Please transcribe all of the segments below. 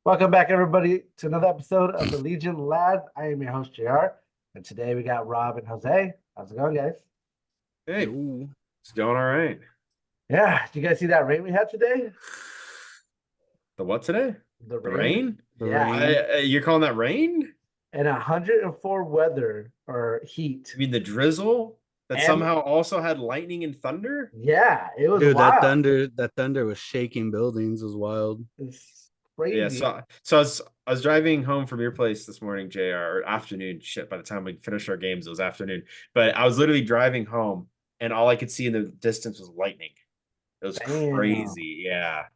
Welcome back, everybody, to another episode of the Legion Lad. I am your host, JR, and today we got Rob and Jose. How's it going, guys? Hey, Yo. it's going all right. Yeah, did you guys see that rain we had today? The what today? The The rain? rain? The Yeah, rain. You're calling that rain? and 104 weather or heat. You mean the drizzle that And somehow also had lightning and thunder? yeah, it was Dude, that wild. thunder was shaking buildings. It was wild. It's Yeah, crazy. so I was driving home from your place this morning, JR, or afternoon. Shit, by the time we finished our games, it was afternoon. But I was literally driving home, and all I could see in the distance was lightning. It was Damn. crazy. Yeah.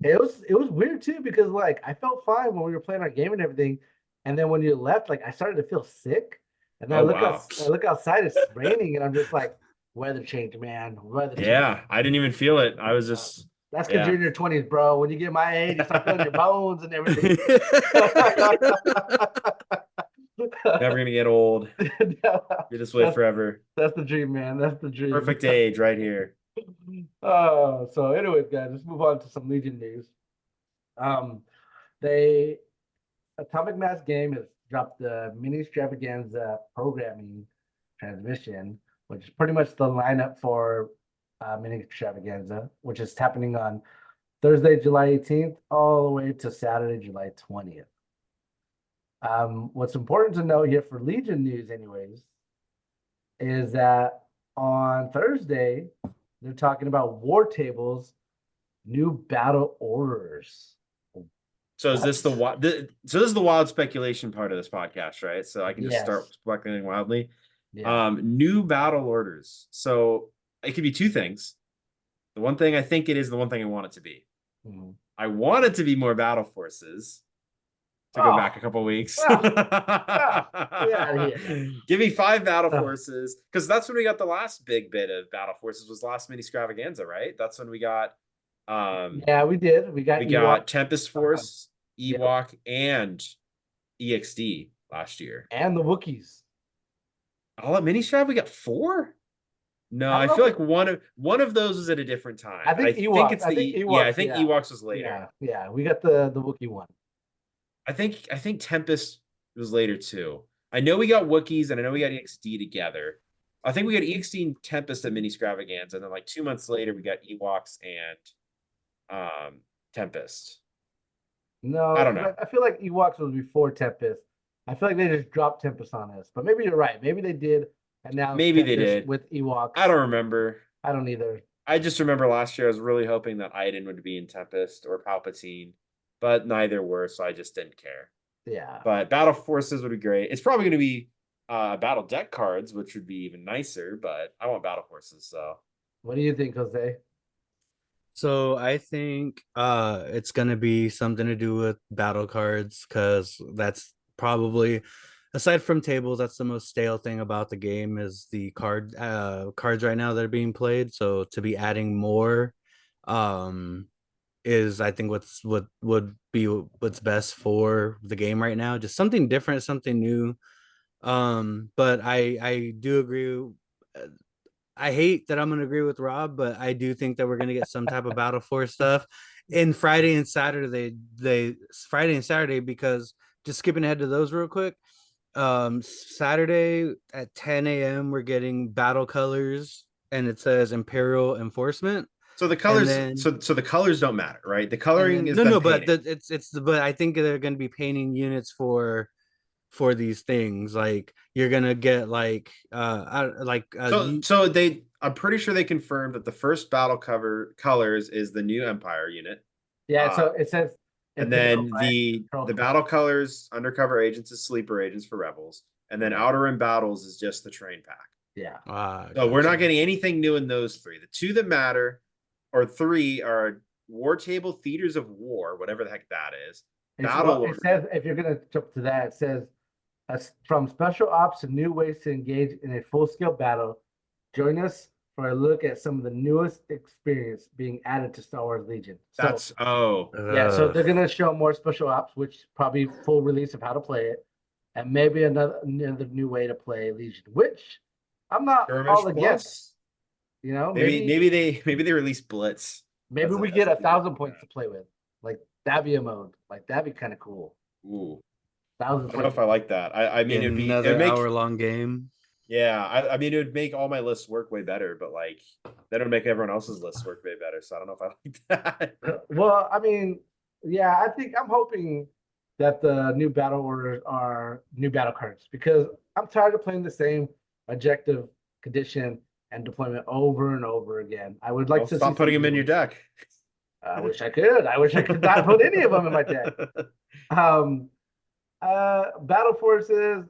It was weird too because like I felt fine when we were playing our game and everything, and then when you left, like I started to feel sick, and then Oh wow. I look outside, it's raining, and I'm just like, weather change, man, weather change. Yeah, I didn't even feel it. I was just That's because yeah. you're in your 20s, bro. When you get my age, you start feeling your bones and everything. Never gonna get old. Be this way that's, forever. that's the dream, man. That's the dream. Perfect age right here. So anyways, guys, let's move on to some Legion news. They Atomic Mass Game has dropped the Min Extravaganza programming transmission, which is pretty much the lineup for Min Extravaganza, which is happening on Thursday, July 18th, all the way to Saturday, July 20th. What's important to note here for Legion news, anyways, is that on Thursday, they're talking about War Tables, new battle orders. So is this so this is the wild speculation part of this podcast, right? So I can just start Yes. speculating wildly. Yeah. New battle orders. So it could be two things. The one thing I think it is, the one thing I want it to be. Mhm. I want it to be more battle forces. To go back a couple weeks. Yeah. Give me 5 battle forces, because that's when we got the last big bit of battle forces. Was last Min Extravaganza, right? That's when we got Yeah, we did. We got Tempest Force, Yep. Ewok, and EXD last year. And the Wookiees. All at Mini Strav, we got 4? No, I feel like one of those was at a different time. I think Ewoks. it's I think Ewoks was later. Yeah. We got the Wookiee one. I think Tempest was later too. I know we got Wookiees and I know we got EXD together. I think we got EXD and Tempest at Mini Extravaganza, and then like 2 months later we got Ewoks and Tempest. No, I don't know. I feel like Ewoks was before Tempest. I feel like they just dropped Tempest on us, but maybe you're right. Maybe they did announce Maybe they Tempest did with Ewoks. I don't remember. I don't either. I just remember last year I was really hoping that Iden would be in Tempest or Palpatine, but neither were, so I just didn't care. Yeah. But battle forces would be great. It's probably going to be battle deck cards, which would be even nicer, but I want battle forces. So what do you think, Jose? So I think it's gonna be something to do with battle cards, because that's probably, aside from tables, that's the most stale thing about the game is the cards right now that are being played. So to be adding more is, I think, what would be what's best for the game right now. Just something different, something new. But I do agree. I hate that I'm gonna agree with Rob, but I do think that we're gonna get some type of Battle Force stuff in Friday and Saturday. Friday and Saturday, because just skipping ahead to those real quick. Saturday at 10 a.m. we're getting battle colors, and it says Imperial Enforcement. So the colors, so the colors don't matter, right? The coloring is but I think they're gonna be painting units for these things. Like you're gonna get so they, I'm pretty sure they confirmed that the first battle cover colors is the new Empire unit. Yeah, so it says and then the battle colors, undercover agents is sleeper agents for rebels, and then outer rim battles is just the train pack. Yeah. So we're not getting anything new in those 3. The 2 that matter, or 3, are War Table Theaters of War, whatever the heck that is. It says, if you're gonna jump to that, it says from special ops to new ways to engage in a full-scale battle, join us for a look at some of the newest experience being added to Star Wars Legion. So they're gonna show more special ops, which probably full release of how to play it, and maybe another new way to play Legion, which I'm not all against. Maybe they release Blitz. Maybe we get 1,000 points to play with. Like That'd be a mode. Like that'd be kind of cool. Ooh, Thousands I don't know if I like that. I mean, it'd Another make hour-long game. yeah. I mean, it would make all my lists work way better, but like that would make everyone else's lists work way better. So I don't know if I like that. Well, I mean, yeah, I'm hoping that the new battle orders are new battle cards because I'm tired of playing the same objective, condition, and deployment over and over again. I would like Well, to stop putting them something in your new. deck. I wish I could. I wish I could not put any of them in my deck. Um, Battle Forces.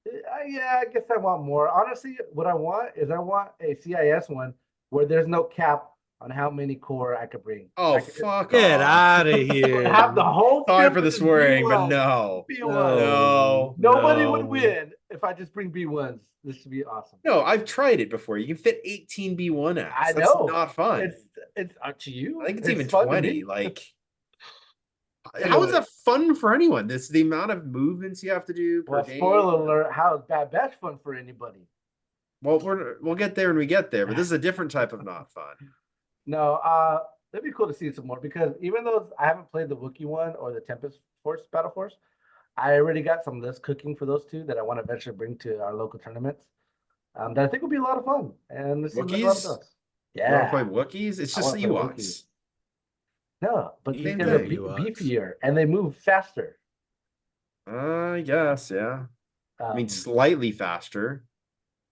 Yeah, I guess I want more. Honestly, what I want is I want a CIS one where there's no cap on how many core I could bring. Oh, I could just fuck Get off. out of here. have the whole Sorry field for the with just swearing, but B1s. no. B1s. No. Nobody no. would win if I just bring B1s. This would be awesome. No, I've tried it before. You can fit 18 B1 apps. I That's know. not fun. It's up to you. I think it's even fun to 20. me. Like, how is Anyway. that fun for anyone? This the amount of movements you have to do per Well, game. spoiler alert, how is Bad Batch fun for anybody? Well, we'll get there when we get there, but this is a different type of not fun. No, it'd be cool to see some more because even though I haven't played the Wookiee one or the Tempest Force Battle Force, I already got some list cooking for those two that I want to eventually bring to our local tournaments. That I think will be a lot of fun. And this is a lot of Wookiees? those. You want to Yeah. play Wookiees? It's I just wanna play Ewoks. Wookiees. No, but these Same guys are thing. beefier and they move faster. I guess, yeah. I mean, Um, slightly faster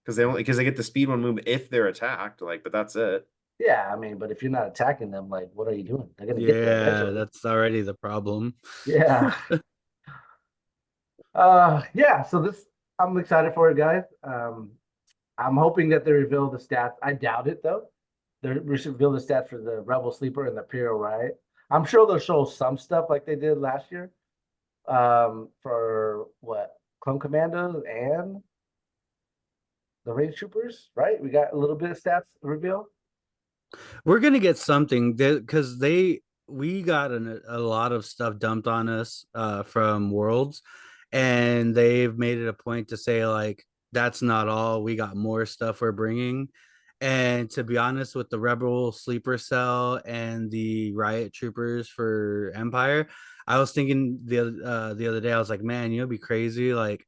because they get the speed one move if they're attacked. Like, but that's it. yeah, I mean, but if you're not attacking them, like, what are you doing? They're gonna get there Yeah, eventually. that's already the problem. Yeah. Yeah, so this I'm excited for it, guys. I'm hoping that they reveal the stats. I doubt it though. They reveal the stats for the Rebel Sleeper and the Imperial Riot. I'm sure they'll show some stuff like they did last year. For what? Clone Commandos and the Range Troopers, right? We got a little bit of stats reveal. We're gonna get something because we got a lot of stuff dumped on us from Worlds, and they've made it a point to say like that's not all. We got more stuff we're bringing, and to be honest, with the Rebel Sleeper Cell and the Riot Troopers for Empire, I was thinking the other day, I was like, man, it'd be crazy like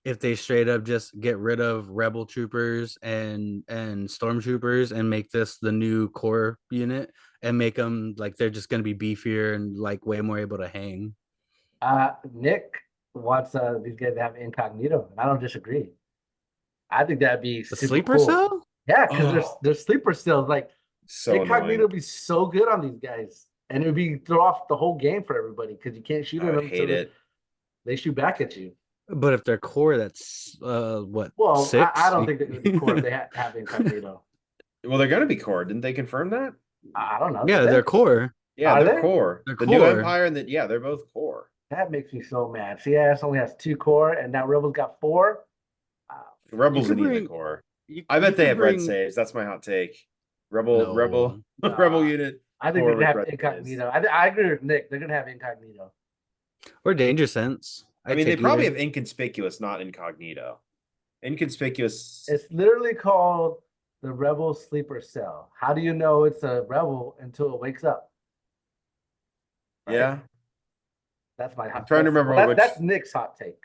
if they straight up just get rid of Rebel Troopers and Stormtroopers and make this the new core unit and make them like they're just gonna be beefier and like way more able to hang. Nick wants these guys to have incognito, and I don't disagree. I think that'd be The super sleeper cool. cell? Yeah, because Oh. they're sleeper cells. Like So incognito annoying. would be so good on these guys, and it would be throw off the whole game for everybody because you can't shoot I at would them. hate it. They shoot back at you. But if they're core, that's what Well, 6? I don't think they're going to be core if they have incognito. Well, they're gonna be core. Didn't they confirm that? I don't know. Yeah, Did they? they're core. Yeah, Are they're they? core. They're The new core. Empire and yeah, they're both core. That makes me so mad. CS only has 2 core, and now Rebels got 4. Rebels could need the bring- core. I bet they have red saves. That's my hot take. Rebel Nah. unit. I think core they're going to with have red incognito. I agree with Nick. They're going to have incognito. or danger sense. I mean, they probably either. have inconspicuous, not incognito. Inconspicuous. It's literally called the Rebel Sleeper Cell. How do you know it's a Rebel until it wakes up? Right? Yeah. That's my hot I'm trying to remember that's, which- that's Nick's hot take.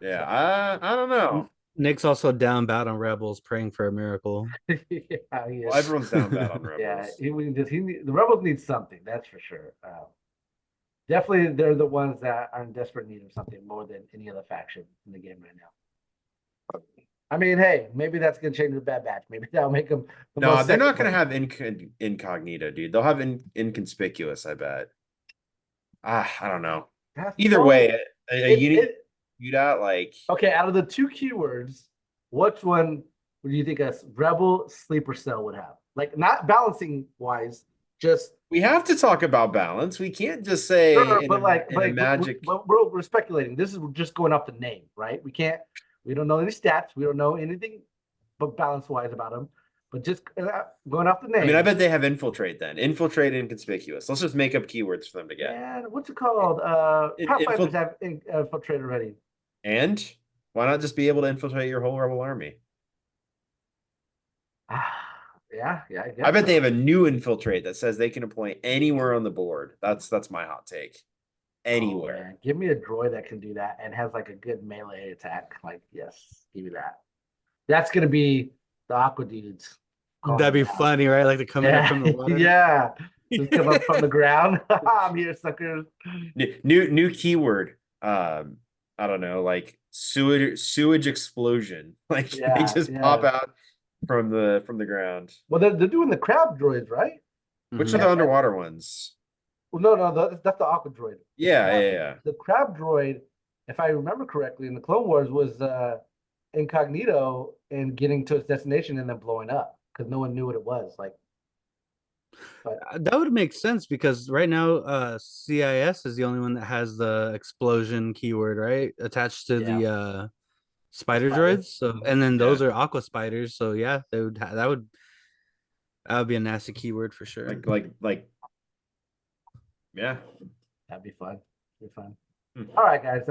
Yeah. I don't know. Nick's also down bad on Rebels, praying for a miracle. Yeah, he is. Well, everyone's down bad on Rebels. Yeah, the Rebels need something, that's for sure. Definitely, they're the ones that are in desperate need of something more than any other faction in the game right now. I mean, hey, maybe that's gonna change the Bad Batch. Maybe that'll make them. No, they're not going to have incognito, dude. They'll have inconspicuous, I bet. I don't know. Either way, a unit like. Okay, out of the 2 keywords, which one would you think a Rebel Sleeper Cell would have? Like, not balancing wise, just. We have to talk about balance. We can't just say magic. We're speculating. This is just going off the name, right? We don't know any stats. We don't know anything but balance wise about them. But just going off the name. I mean, I bet they have infiltrate then. Infiltrate and conspicuous. Let's just make up keywords for them to get. And what's it called? Pathfinders have infiltrate already. And why not just be able to infiltrate your whole rebel army? Yeah, I guess I bet so. they have a new infiltrate that says they can deploy anywhere on the board. That's my hot take. Oh, Anywhere. man. Give me a droid that can do that and has like a good melee attack. Like, yes, give me that. That's gonna be the Aqua dudes. That'd be calling out. funny, right? Like they're coming up Yeah, from the water. yeah. Just come up from the ground. I'm here, suckers. New keyword. I don't know, like sewage explosion. Like they Yeah, just pop yeah. out from the ground. Well, they're doing the crab droids, right? Which Mhm. are the underwater ones? Well, no, that's the Aqua droid. The Yeah, crab, yeah. the crab droid, if I remember correctly, in the Clone Wars was incognito and getting to its destination and then blowing up because no one knew what it was. Like, but That would make sense because right now, CIS is the only one that has the explosion keyword, right? Attached to yeah, the spider spider. droids. So, and then Yeah. those are aqua spiders. So yeah, that would be a nasty keyword for sure. Like yeah. That'd be fun. Be fun. Hmm. All right, guys.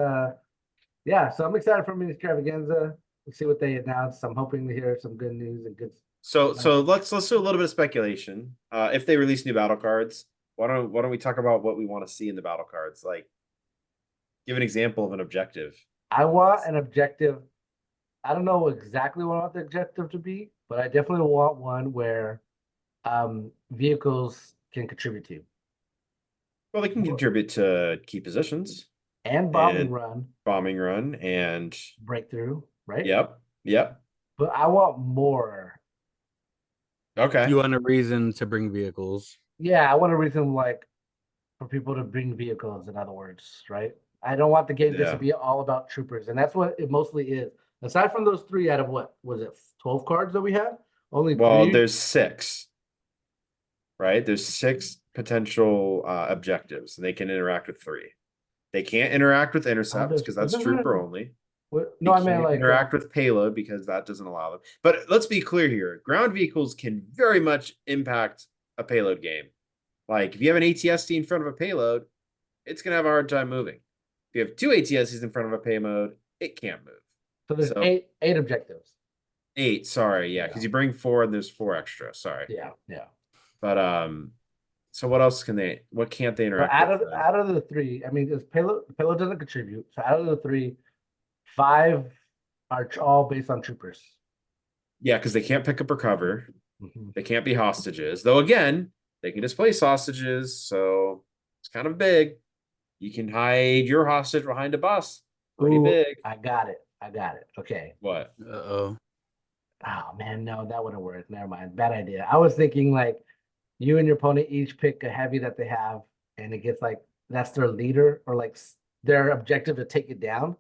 Yeah. So I'm excited for Min Extravaganza. We'll see what they announce. I'm hoping to hear some good news and good. So let's do a little bit of speculation. If they release new battle cards, why don't we talk about what we want to see in the battle cards? Like, give an example of an objective. I want an objective. I don't know exactly what I want the objective to be, but I definitely want one where vehicles can contribute to Well, they can contribute to key positions and bombing run, and breakthrough, right? yep. But I want more. Okay. You want a reason to bring vehicles. Yeah, I want a reason like for people to bring vehicles, in other words, right? I don't want the game just to Yeah. be all about troopers, and that's what it mostly is. Aside from those three out of what was it, 12 cards that we had? Only Well, three. there's 6, right? There's 6 potential objectives, and they can interact with 3. They can't interact with intercepts because that's trooper only. What? They No, I meant can't like interact with payload because that doesn't allow them. But let's be clear here: ground vehicles can very much impact a payload game. Like if you have an ATST in front of a payload, it's gonna have a hard time moving. If you have 2 ATSTs in front of a payload, it can't move. so. There's eight objectives. 8, sorry, yeah, because you bring 4 and there's 4 extra. Sorry. Yeah. But so what else what can't they So interact with? out of the three, I mean, this payload doesn't contribute. So out of the three, 5 are all based on troopers. Yeah, because they can't pick up or cover. Mm-hmm. They can't be hostages. Though again, they can displace hostages, so it's kind of big. You can hide your hostage behind a bus. Pretty big. I got it. Okay. What? Uh-oh. Oh man, no, that wouldn't work. Never mind. Bad idea. I was thinking like you and your opponent each pick a heavy that they have, and it gets like that's their leader or like their objective to take it down.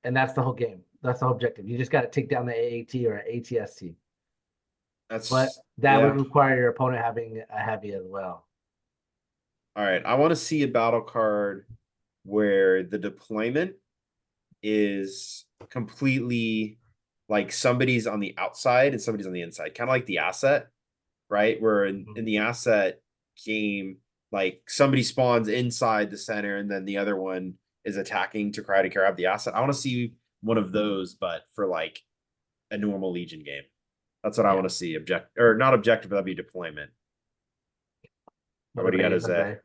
And that's the whole game. That's the whole objective. You just got to take down the AAT or ATST. But that would require your opponent having a heavy as well. All right. I want to see a battle card where the deployment is completely like somebody's on the outside and somebody's on the inside, kind of like the asset, right? Where in the asset game, like somebody spawns inside the center and then the other one is attacking to try to grab the asset. I want to see one of those, but for like a normal Legion game. That's what I want to see. Not objective, but that'd be deployment. What do you got to say?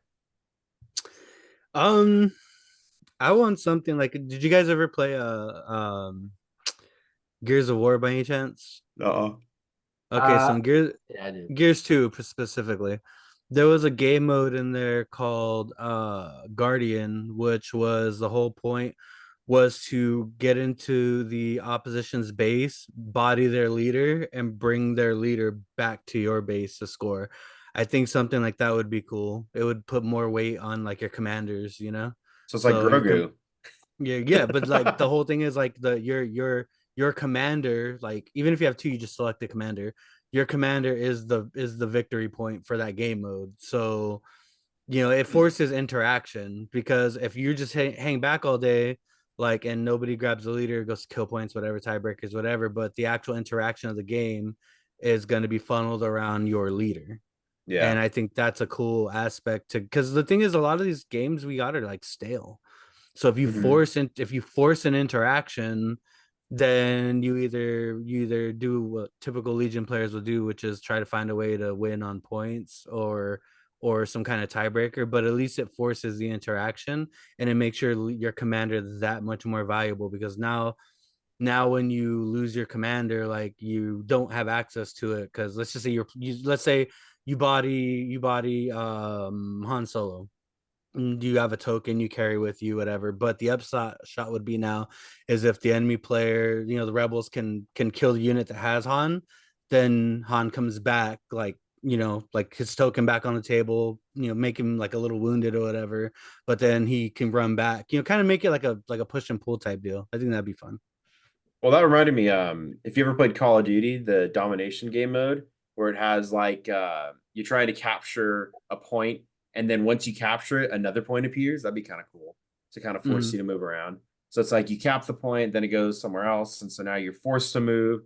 I want something like. Did you guys ever play Gears of War by any chance? Uh-oh. Okay, so in I did. Gears 2 specifically, there was a game mode in there called Guardian, which was the whole point was to get into the opposition's base, body their leader, and bring their leader back to your base to score. I think something like that would be cool. It would put more weight on like your commanders, you know. So it's like Grogu. Yeah, but like the whole thing is like your commander, like even if you have 2, you just select the commander. Your commander is the victory point for that game mode. So, you know, it forces interaction because if you just hang back all day, like, and nobody grabs the leader, goes to kill points, whatever, tiebreakers, whatever, but the actual interaction of the game is going to be funneled around your leader. Yeah. And I think that's a cool aspect to, because the thing is, a lot of these games we got are like stale. So if you force an interaction, then you either do what typical Legion players will do, which is try to find a way to win on points or some kind of tiebreaker, but at least it forces the interaction and it makes your commander that much more valuable, because now when you lose your commander, like, you don't have access to it, because let's just say let's say you body Han Solo. You have a token you carry with you, whatever. But the upshot shot would be now is if the enemy player, the rebels can kill the unit that has Han, then Han comes back, like his token back on the table, make him like a little wounded or whatever. But then he can run back, kind of make it like a push and pull type deal. I think that'd be fun. Well, that reminded me, if you ever played Call of Duty, the domination game mode, where it has like you're trying to capture a point, and then once you capture it, another point appears. That'd be kind of cool to kind of force you to move around. So it's like you cap the point, then it goes somewhere else, and so now you're forced to move.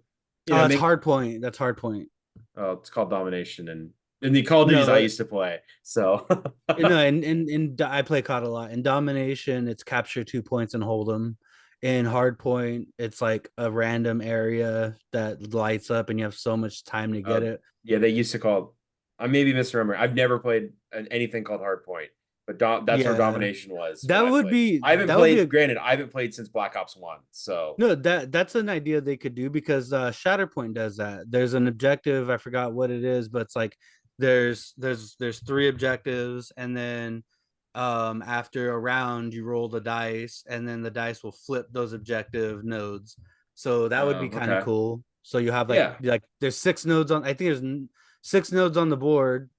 That's hard point. That's hard point. Oh, it's called domination, and in the Call of Duties I used to play. So and I play COD a lot. In domination, it's capture 2 points and hold them. In hardpoint, it's like a random area that lights up, and you have so much time to get it. Yeah, they used to call. I may be misremembering. I've never played anything called hardpoint, but that's where domination was. That would be. I haven't played. Granted, I haven't played since Black Ops 1. So no, that's an idea they could do, because Shatterpoint does that. There's an objective. I forgot what it is, but it's like there's 3 objectives, and then after a round you roll the dice, and then the dice will flip those objective nodes. So that would be kind of cool. So you have like there's 6 nodes on. I think there's 6 nodes on the board,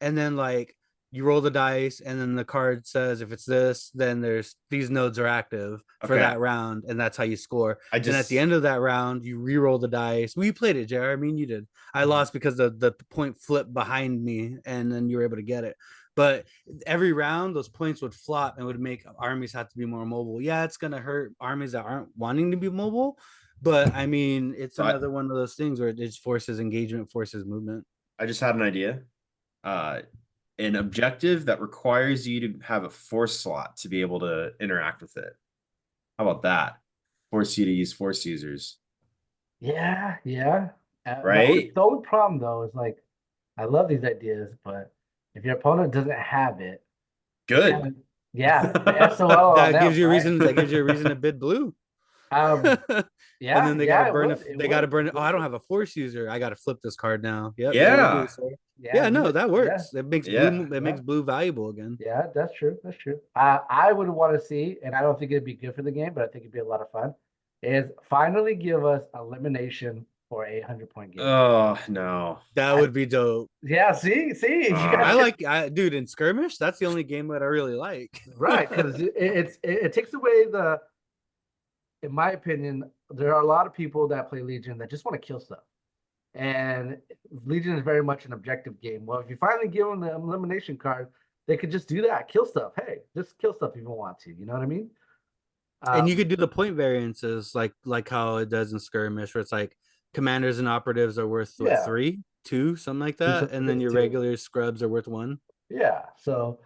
and then like you roll the dice, and then the card says if it's this, then there's these nodes are active for that round, and that's how you score. And at the end of that round, you re-roll the dice. We played it, Jared. I mean, you did. I lost because the point flipped behind me, and then you were able to get it. But every round, those points would flop and would make armies have to be more mobile. Yeah, it's gonna hurt armies that aren't wanting to be mobile, but I mean, it's another one of those things where it just forces engagement, forces movement. I just had an idea. An objective that requires you to have a force slot to be able to interact with it. How about that? Force you to use force users. Yeah. Right? The only problem though is, like, I love these ideas, but if your opponent doesn't have it, good. Yeah, SOL. That gives you a reason. That gives you a reason to bid blue. Yeah, and then they gotta burn it. They gotta burn it. Oh, I don't have a force user. I gotta flip this card now. Yep, yeah. No, that works. It makes blue. It makes blue valuable again. Yeah, that's true. That's true. I would want to see, and I don't think it'd be good for the game, but I think it'd be a lot of fun. Is finally give us elimination for a 100-point game. Oh no, that would be dope. Yeah, see, dude, in skirmish, that's the only game that I really like. Right, because it takes away the. In my opinion, there are a lot of people that play Legion that just want to kill stuff. And Legion is very much an objective game. Well, if you finally give them the elimination card, they could just do that, kill stuff. Hey, just kill stuff if you want to. You know what I mean? And you could do the point variances like how it does in skirmish, where it's like commanders and operatives are worth 3, 2, something like that, and then your regular scrubs are worth 1. Yeah, so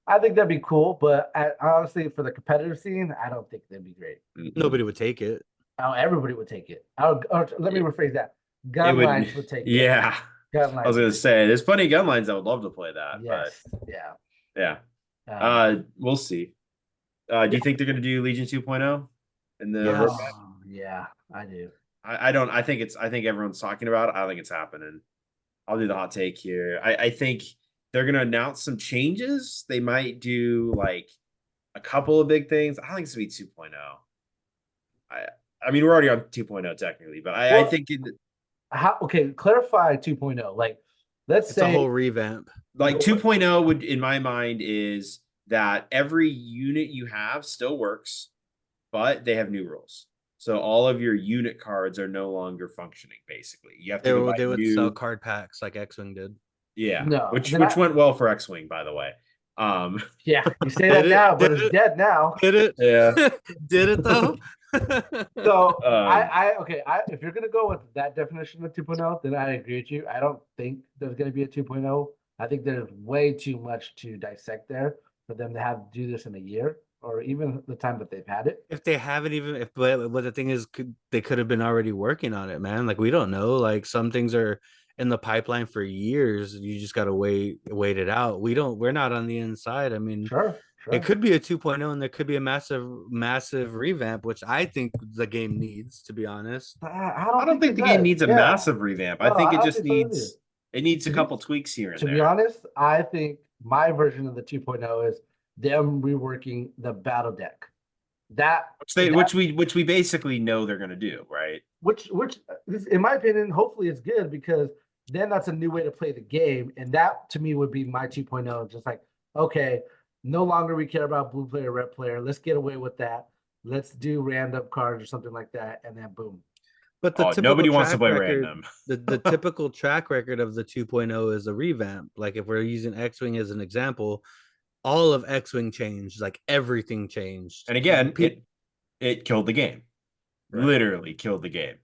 I think that'd be cool, but honestly, for the competitive scene, I don't think that'd be great. Nobody would take it. Oh, everybody would take it. Let me rephrase that. Gun lines would take it. Yeah. Gun lines. I was going to say, there's plenty of gun lines that would love to play that. Yes. But yeah. We'll see. Do you think they're going to do Legion 2.0 in the roadmap? Yeah, I do. I don't. I think everyone's talking about it. I don't think it's happening. I'll do the hot take here. I think they're going to announce some changes. They might do like a couple of big things. I don't think it's going to be 2.0. I mean, we're already on 2.0 technically, but I think clarify 2.0. Like, let's say a whole revamp. Like 2.0 would, in my mind, is that every unit you have still works, but they have new rules. So all of your unit cards are no longer functioning. Basically, you have to. They would sell card packs like X-Wing did. Yeah, which went well for X-Wing, by the way. Yeah, you say that now, but it's dead now. Did it? Yeah, did it though? So if you're gonna go with that definition of 2.0, then I agree with you. I don't think there's gonna be a 2.0. I think there's way too much to dissect there for them to have to do this in a year or even the time that they've had it. If they haven't even, if but the thing is, they could have been already working on it, man. Like we don't know. Like some things are in the pipeline for years. You just got to wait it out. We're not on the inside. I mean, Sure. it could be a 2.0 and there could be a massive revamp, which I think the game needs, to be honest. I I don't don't think think the it game does. needs a Yeah. massive revamp. I No, think I it don't just think so either. needs a To be- couple tweaks here and To be there. honest, I think my version of the 2.0 is them reworking the battle deck. Which we basically know they're gonna do, right? Which in my opinion, hopefully it's good because then that's a new way to play the game. And that to me would be my 2.0. Just like, okay, no longer we care about blue player, red player. Let's get away with that. Let's do random cards or something like that. And then boom. But the nobody typical wants to track play record, random. the typical track record of the 2.0 is a revamp. Like if we're using X-Wing as an example, all of X-Wing changed, like everything changed. And again, it killed the game. Right. Literally killed the game.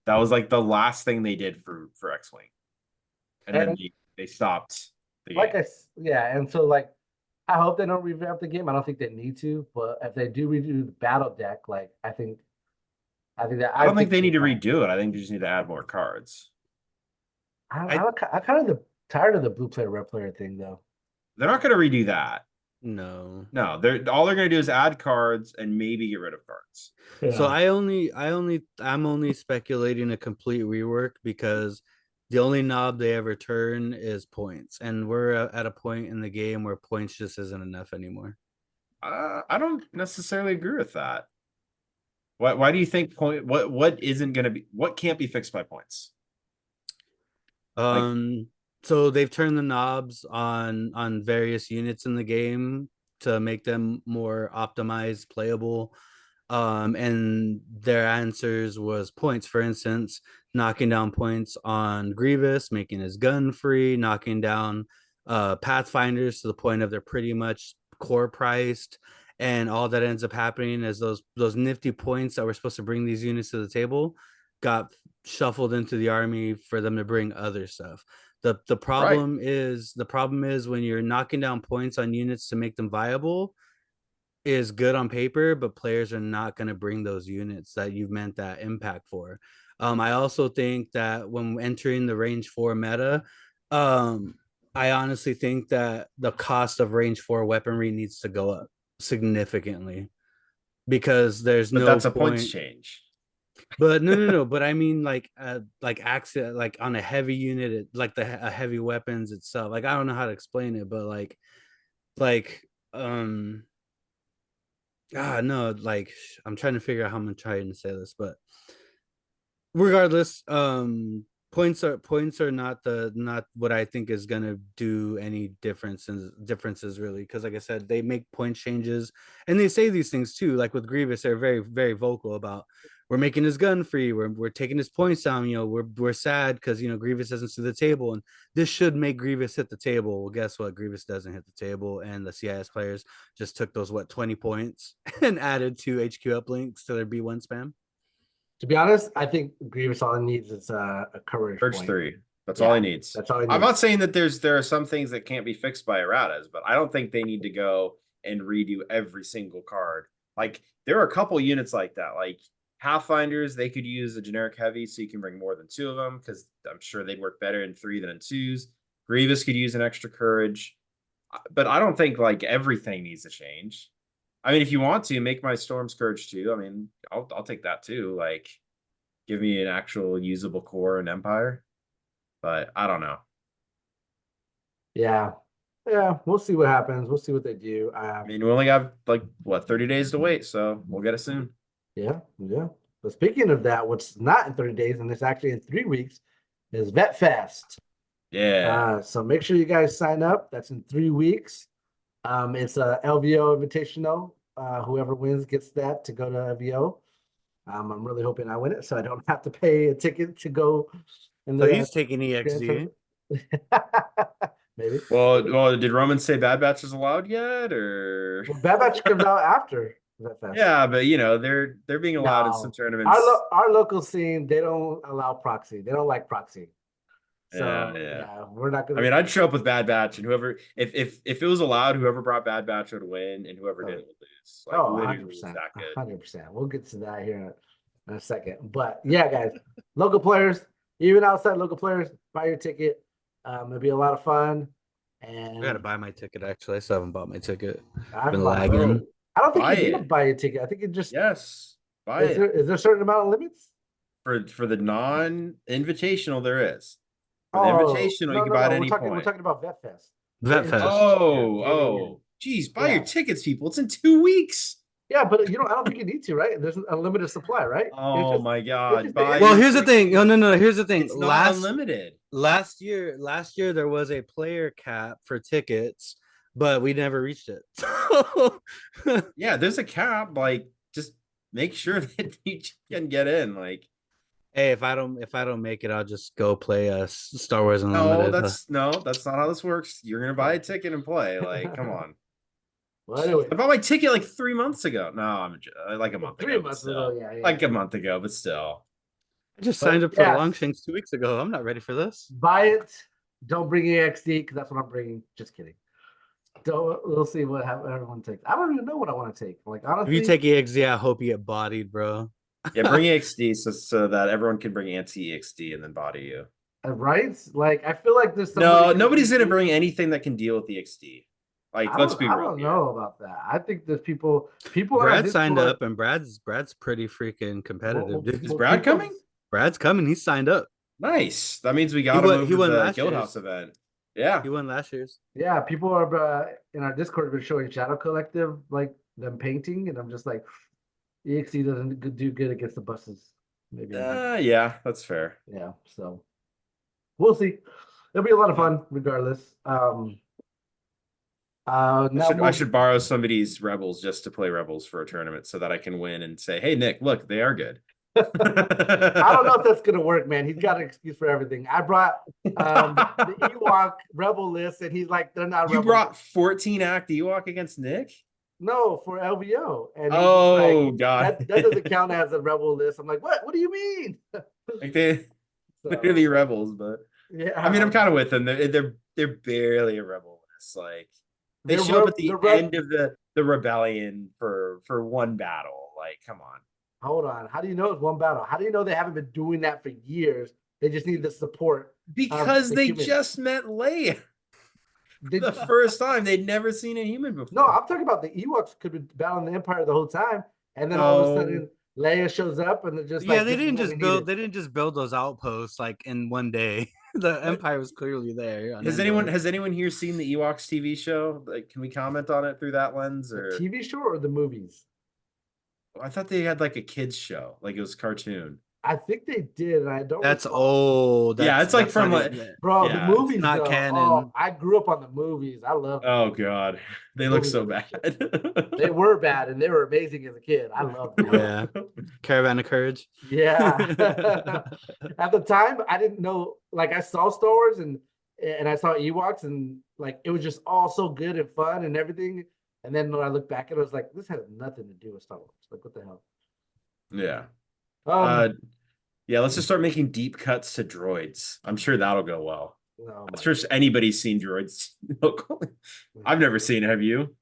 That was like the last thing they did for X-Wing. And then they stopped the game. And so like I hope they don't revamp the game. I don't think they need to, but if they do redo the battle deck, like I think I don't think they need to redo it. I think they just need to add more cards. I'm kind of tired of the blue player, red player thing though. They're not going to redo that. No. All they're going to do is add cards and maybe get rid of cards. Yeah. So I'm only speculating a complete rework because the only knob they ever turn is points, and we're at a point in the game where points just isn't enough anymore. I don't necessarily agree with that. Why do you think what isn't going to be, what can't be fixed by points? So they've turned the knobs on various units in the game to make them more optimized, playable. And their answers was points. For instance, knocking down points on Grievous, making his gun free, knocking down Pathfinders to the point of they're pretty much core priced. And all that ends up happening is those nifty points that were supposed to bring these units to the table got shuffled into the army for them to bring other stuff. The problem is when you're knocking down points on units to make them viable is good on paper, but players are not going to bring those units that you've meant that impact for. I also think that when entering the range 4 meta, I honestly think that the cost of range 4 weaponry needs to go up significantly because there's no that's a point. Points change. But no. But I mean, like access, like on a heavy unit, like a heavy weapons itself. Like I don't know how to explain it, but no, like I'm trying to figure out how I'm trying to say this, but regardless, points are not what I think is gonna do any differences really, because like I said, they make point changes and they say these things too. Like with Grievous, they're very, very vocal about we're making his gun free, we're taking his points down, we're sad because Grievous doesn't see the table, and this should make Grievous hit the table. Well, guess what? Grievous doesn't hit the table, and the CIS players just took those 20 points and added 2 HQ uplinks to their B1 spam. To be honest, I think Grievous all he needs is a courage point. 3. That's all he needs. That's all he needs. I'm not saying that there are some things that can't be fixed by erratas, but I don't think they need to go and redo every single card. Like there are a couple units like that. Like Pathfinders, they could use a generic heavy so you can bring more than 2 of them because I'm sure they'd work better in 3 than in 2s. Grievous could use an extra courage, but I don't think like everything needs to change. I mean, if you want to make my Storm's Courage too, I mean, I'll take that too. Like, give me an actual usable core and Empire. But I don't know. Yeah, we'll see what happens. We'll see what they do. I mean, we only have 30 days to wait, so we'll get it soon. Yeah. But speaking of that, what's not in 30 days and it's actually in 3 weeks is Vetfest. Yeah. So make sure you guys sign up. That's in 3 weeks. It's a LVO invitational. Whoever wins gets that to go to LVO. I'm really hoping I win it, so I don't have to pay a ticket to go. So he's taking EXD. Maybe. Well, did Roman say Bad Batch is allowed yet, or Bad Batch comes out after Vetfest? Yeah, but they're being allowed in some tournaments. Our local scene, they don't allow proxy. They don't like proxy. Yeah. we're not I gonna. mean, I'd show up with Bad Batch, and whoever, if it was allowed, whoever brought Bad Batch would win, and whoever didn't would lose. Like, Oh, literally it was 100%. that good. 100%. We'll get to that here in a second. But yeah, guys, local players, even outside local players, buy your ticket. It'll be a lot of fun. And I gotta buy my ticket. Actually, I still haven't bought my ticket. I've Been bought lagging. mine. I don't think Buy you need to it. buy a ticket. I think it just Yes, buy is there it. a certain amount of limits? For the non-invitational, there is. For the invitational, you can buy it at any We're point. talking about VetFest. VetFest. Oh, geez, buy your tickets, people. It's in 2 weeks. Yeah, but I don't think you need to, right? There's a limited supply, right? Oh my God. Well, here's the thing. No. Here's the thing. It's not unlimited. Last year, there was a player cap for tickets, but we never reached it. Yeah, there's a cap. Like, just make sure that you can get in. Like, hey, if I don't make it, I'll just go play Star Wars Unlimited. that's not how this works. You're gonna buy a ticket and play. Like, come on. Well, anyway, I bought my ticket like 3 months ago. No, I'm like a month ago. 3 months ago, yeah. Like a month ago, but still. I just signed up for Longshanks 2 weeks ago. I'm not ready for this. Buy it. Don't bring EXD because that's what I'm bringing. Just kidding. We'll see what everyone takes. I don't even know what I want to take. Like, honestly, If you take EXD, I hope you get bodied, bro. Yeah, bring EXD so that everyone can bring anti-EXD and then body you. Right? Like, I feel like there's nobody's gonna bring anything that can deal with EXD. Like, let's be real. I don't know about that. I think there's people. Brad signed up, and Brad's pretty freaking competitive. Dude. Is Brad coming? Brad's coming. He's signed up. Nice. That means we got him to the Guildhouse event. Yeah, he won last year's. Yeah, people are in our Discord have been showing Shadow Collective like them painting, and I'm just like, EXE doesn't do good against the buses. Maybe. Yeah, that's fair. Yeah, so we'll see. It'll be a lot of fun, regardless. I should borrow somebody's Rebels just to play Rebels for a tournament so that I can win and say, "Hey, Nick, look, they are good." I don't know if that's gonna work, man. He's got an excuse for everything. I brought the Ewok Rebel list, and he's like, "They're not." You brought 14 act Ewok against Nick? No, for LVO. And God, that doesn't count as a Rebel list. I'm like, what? What do you mean? Like they're the Rebels, but yeah, I mean, I'm kind of with them. They're barely a Rebel list. Like, they show up at the end of the rebellion for one battle. Like, come on. Hold on. How do you know it's one battle? How do you know they haven't been doing that for years? They just need the support. Because they just met Leia. The first time. They'd never seen a human before. No, I'm talking about the Ewoks could be battling the Empire the whole time. And then all of a sudden Leia shows up and they're just they didn't just build those outposts like in one day. The Empire was clearly there. Has anyone here seen the Ewoks TV show? Like, can we comment on it through that lens? Or the TV show or the movies? I thought they had like a kids show, like it was cartoon. I think they did, and I don't. That's old. It's like from like, bro, the movies not canon. Oh, I grew up on the movies. I love. Oh God, they look so bad. They were bad, and they were amazing as a kid. I loved them. Yeah, Caravan of Courage. Yeah. At the time, I didn't know. Like, I saw Star Wars and I saw Ewoks, and like it was just all so good and fun and everything. And then when I look back at it, I was like, this has nothing to do with Star Wars. Like, what the hell? Yeah. Yeah, let's just start making deep cuts to droids. I'm sure that'll go well. No, I'm sure anybody's seen droids locally. I've never seen it. Have you?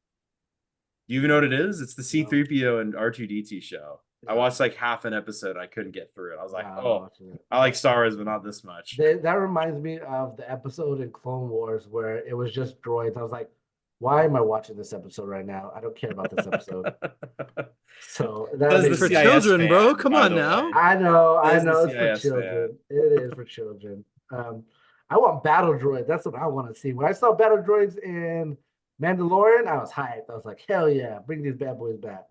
You even know what it is? It's the C-3PO and R2-D2 show. I watched like half an episode. I couldn't get through it. I was like, I like Star Wars, but not this much. That reminds me of the episode in Clone Wars where it was just droids. I was like, why am I watching this episode right now? I don't care about this episode. So that's for children, bro. Come on now. I know it's for children. It is for children. I want battle droids. That's what I want to see. When I saw battle droids in Mandalorian, I was hyped. I was like, hell yeah, bring these bad boys back.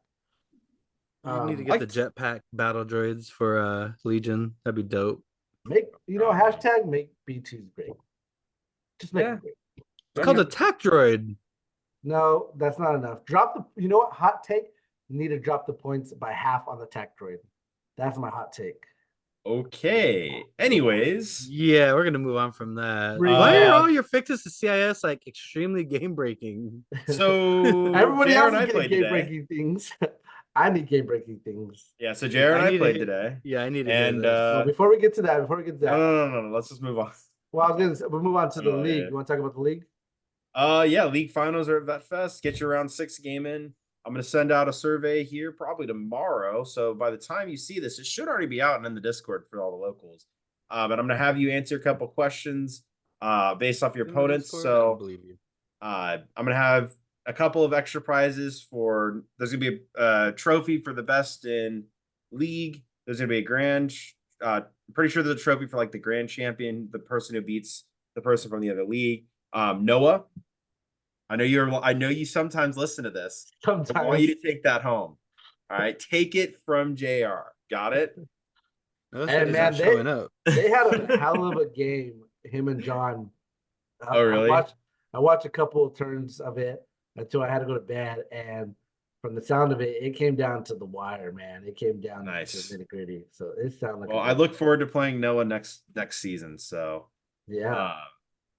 You need to get the jetpack battle droids for Legion. That'd be dope. Hashtag make B2s great. Just make it great. It's called a tac droid. No, that's not enough. Hot take? You need to drop the points by half on the tac droid. That's my hot take. Okay. Anyways. Yeah, we're gonna move on from that. Why are all your fixes to CIS like extremely game breaking? So everybody else is getting game breaking things. I need game breaking things. Yeah, so Jared and I played today. Yeah, I need to. And before we get to that, no, let's just move on. Well, I was gonna we'll move on to the Oh, league. yeah. You want to talk about the league? Yeah, league finals are at Vetfest. Get your round 6 game in. I'm gonna send out a survey here probably tomorrow. So by the time you see this, it should already be out and in the Discord for all the locals. But I'm gonna have you answer a couple questions based off your In the opponents. Discord, I So believe you. I'm gonna have a couple of extra prizes for. There's gonna be a trophy for the best in league. There's gonna be a grand. I'm pretty sure there's a trophy for like the grand champion, the person who beats the person from the other league. Noah, I know you sometimes listen to this. I want Sometimes. you to take that home. All right, take it from JR. Got it? No, And he's man, not showing up. They had a hell of a game, him and John. Oh, really? I watched a couple of turns of it until I had to go to bed, and from the sound of it, it came down to the wire, man. It came down Nice. to the nitty-gritty. So it sounded like Well, I look forward to playing Noah next season. So yeah.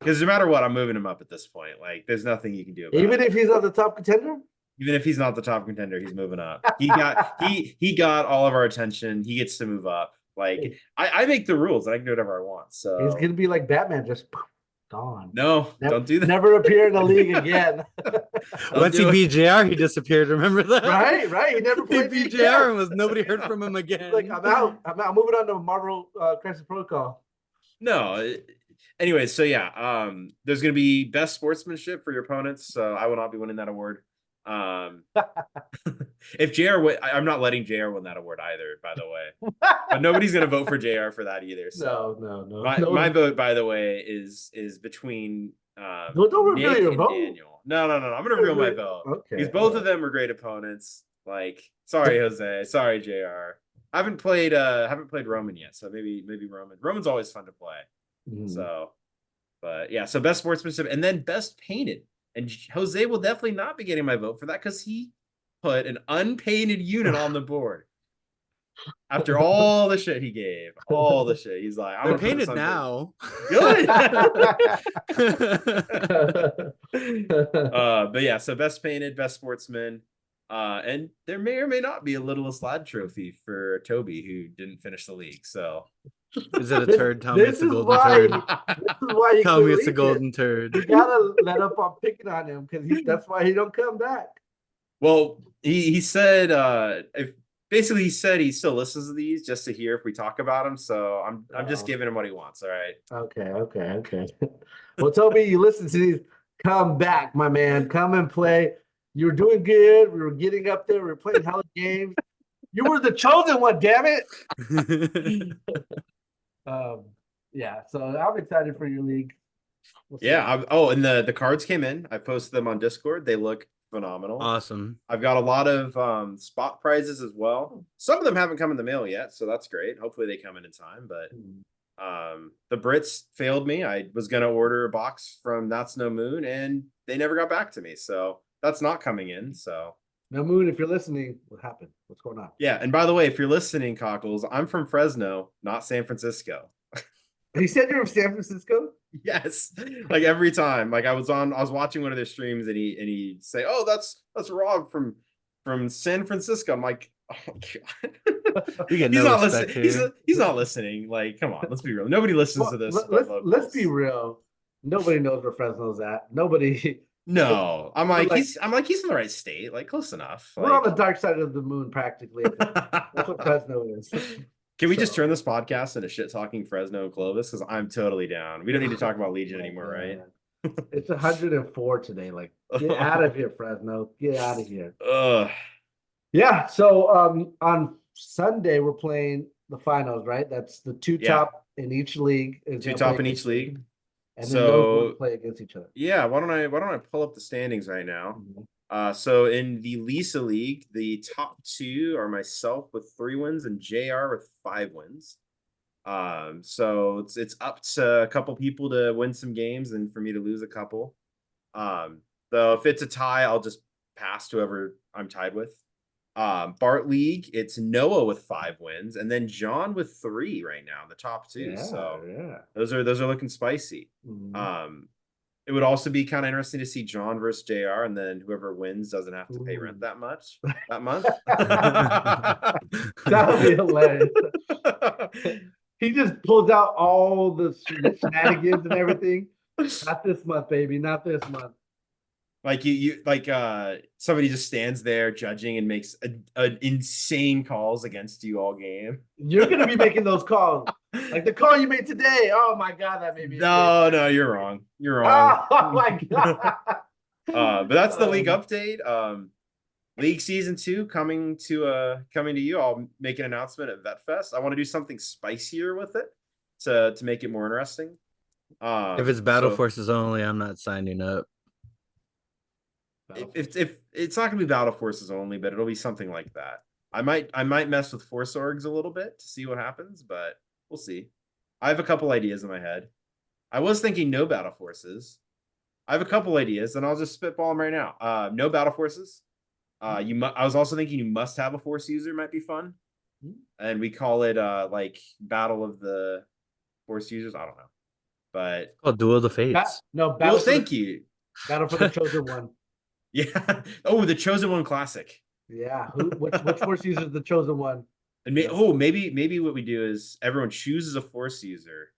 because no matter what, I'm moving him up at this point. Like, there's nothing you can do about Even it. if he's not the top contender? Even if he's not the top contender, he's moving up. He got all of our attention. He gets to move up. Like, I make the rules. I can do whatever I want. So He's gonna be like Batman, just poof, gone. no, don't do that. Never appear in the league again. Once he beat JR, he disappeared. Remember that? Right. He never He played beat the JR and was nobody heard from him again. Like I'm out. I'm moving on to Marvel Crisis Protocol. No. Anyways, so yeah, there's gonna be best sportsmanship for your opponents. So I will not be winning that award. If JR I'm not letting JR win that award either, by the way. But nobody's gonna vote for JR for that either. So No. my vote, by the way, is between don't reveal Nick your and vote. Daniel. No. I'm gonna reveal my vote. Okay. Because both of them are great opponents. Like, sorry, Jose. Sorry, JR. I haven't played Roman yet, so maybe Roman. Roman's always fun to play. So, but yeah, so best sportsmanship and then best painted. And Jose will definitely not be getting my vote for that because he put an unpainted unit on the board. After all the shit he gave, all the shit, he's like, They're painted now. Good. But yeah, so best painted, best sportsman. And there may or may not be a Littlest Lad trophy for Toby, who didn't finish the league. So is it a turd? Tell me it's a golden turd. This is why Tell me it's a golden turd. You gotta let up on picking on him because that's why he don't come back. Well, he said basically he said he still listens to these just to hear if we talk about him. So I'm just giving him what he wants. All right. Okay. Well, Toby, you listen to these. Come back, my man. Come and play. You were doing good. We were getting up there. We were playing hella games. You were the chosen one, damn it. Yeah. So I'm excited for your league. Yeah. And the cards came in. I posted them on Discord. They look phenomenal. Awesome. I've got a lot of spot prizes as well. Some of them haven't come in the mail yet, so that's great. Hopefully they come in time. But the Brits failed me. I was gonna order a box from That's No Moon, and they never got back to me. So that's not coming in. So No Moon, if you're listening, what happened? What's going on? Yeah, and by the way, if you're listening, Cockles, I'm from Fresno, not San Francisco. He said you're from San Francisco? Yes. Like every time. Like I was watching one of their streams and he say, "Oh, that's Rob from San Francisco." I'm like, "Oh my God." You get he's no not respect listening. here. He's not listening. Like, come on, let's be real. Nobody listens to this. Let's be real. Nobody knows where Fresno's at. Nobody. No, I'm like he's in the right state, like close enough. We're on the dark side of the moon, practically. That's what Fresno is. Can we just turn this podcast into shit talking Fresno and Clovis? Because I'm totally down. We don't need to talk about Legion anymore, right? It's 104 today. Like, get out of here, Fresno. Get out of here. Yeah. So on Sunday we're playing the finals, right? That's the two top in each league. Two top in each league. And then those ones play against each other. Yeah, why don't I pull up the standings right now? So in the Lisa League, the top two are myself with 3 wins and JR with 5 wins. So it's up to a couple people to win some games and for me to lose a couple. Though if it's a tie, I'll just pass to whoever I'm tied with. Bart League, it's Noah with 5 wins, and then John with 3 right now, the top 2. Yeah, so yeah. those are looking spicy. It would also be kind of interesting to see John versus JR, and then whoever wins doesn't have to pay rent that month. That would be hilarious. He just pulls out all the shenanigans and everything. Not this month, baby. Not this month. Like you like somebody just stands there judging and makes an insane calls against you all game. You're gonna be making those calls. Like the call you made today. Oh my god, that made me No, you're wrong. You're wrong. Oh my god. But that's the league update. League season 2 coming to you. I'll make an announcement at Vetfest. I want to do something spicier with it to make it more interesting. If it's battle forces only, I'm not signing up. If it's not gonna be battle forces only, but it'll be something like that. I might mess with force orgs a little bit to see what happens, but we'll see. I have a couple ideas in my head. I was thinking no battle forces. I have a couple ideas, and I'll just spitball them right now. No battle forces. I was also thinking you must have a force user might be fun, and we call it like battle of the force users. I don't know, but Duel of the Fates. Battle. Well, thank you. Battle for the chosen one. Yeah. Oh, the chosen one classic. Yeah. Which force user is the chosen one? And maybe what we do is everyone chooses a force user,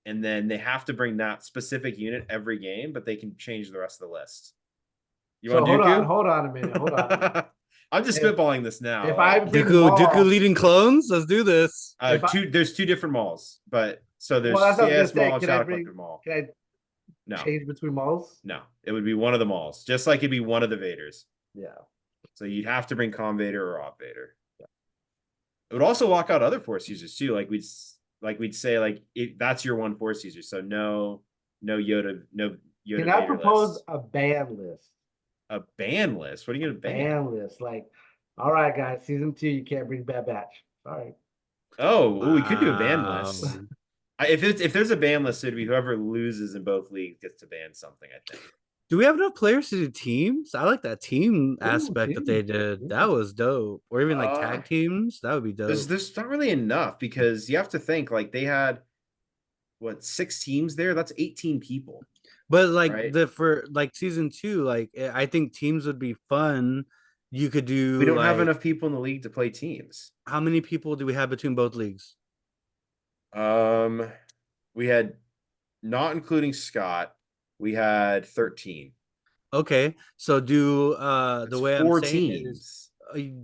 and then they have to bring that specific unit every game, but they can change the rest of the list. You want Dooku? Hold on a minute. Hold on. I'm just spitballing this now. If I Dooku leading clones, let's do this. There's 2 different malls, but so there's CS Mall and Shadow Collector Mall. Can I change between malls? No, it would be one of the malls, just like it'd be one of the Vaders. Yeah. So you'd have to bring Com Vader or Op Vader. Yeah. It would also lock out other force users too. Like we'd say that's your one force user. So no Yoda, no Yoda. Can I propose a ban list? A ban list? What are you gonna ban? Ban list. Like, all right, guys, season 2, you can't bring Bad Batch. All right. Oh, we could do a ban list. If there's a ban list, it'd be whoever loses in both leagues gets to ban something, I think. Do we have enough players to do teams? I like that team aspect that they did. That was dope. Or even like tag teams. That would be dope. There's not really enough because you have to think like they had 6 teams there? That's 18 people. But like for season 2, like I think teams would be fun. You could do. We don't have enough people in the league to play teams. How many people do we have between both leagues? We had, not including Scott, we had 13. Okay, so do the way 4 I'm saying teams. it is,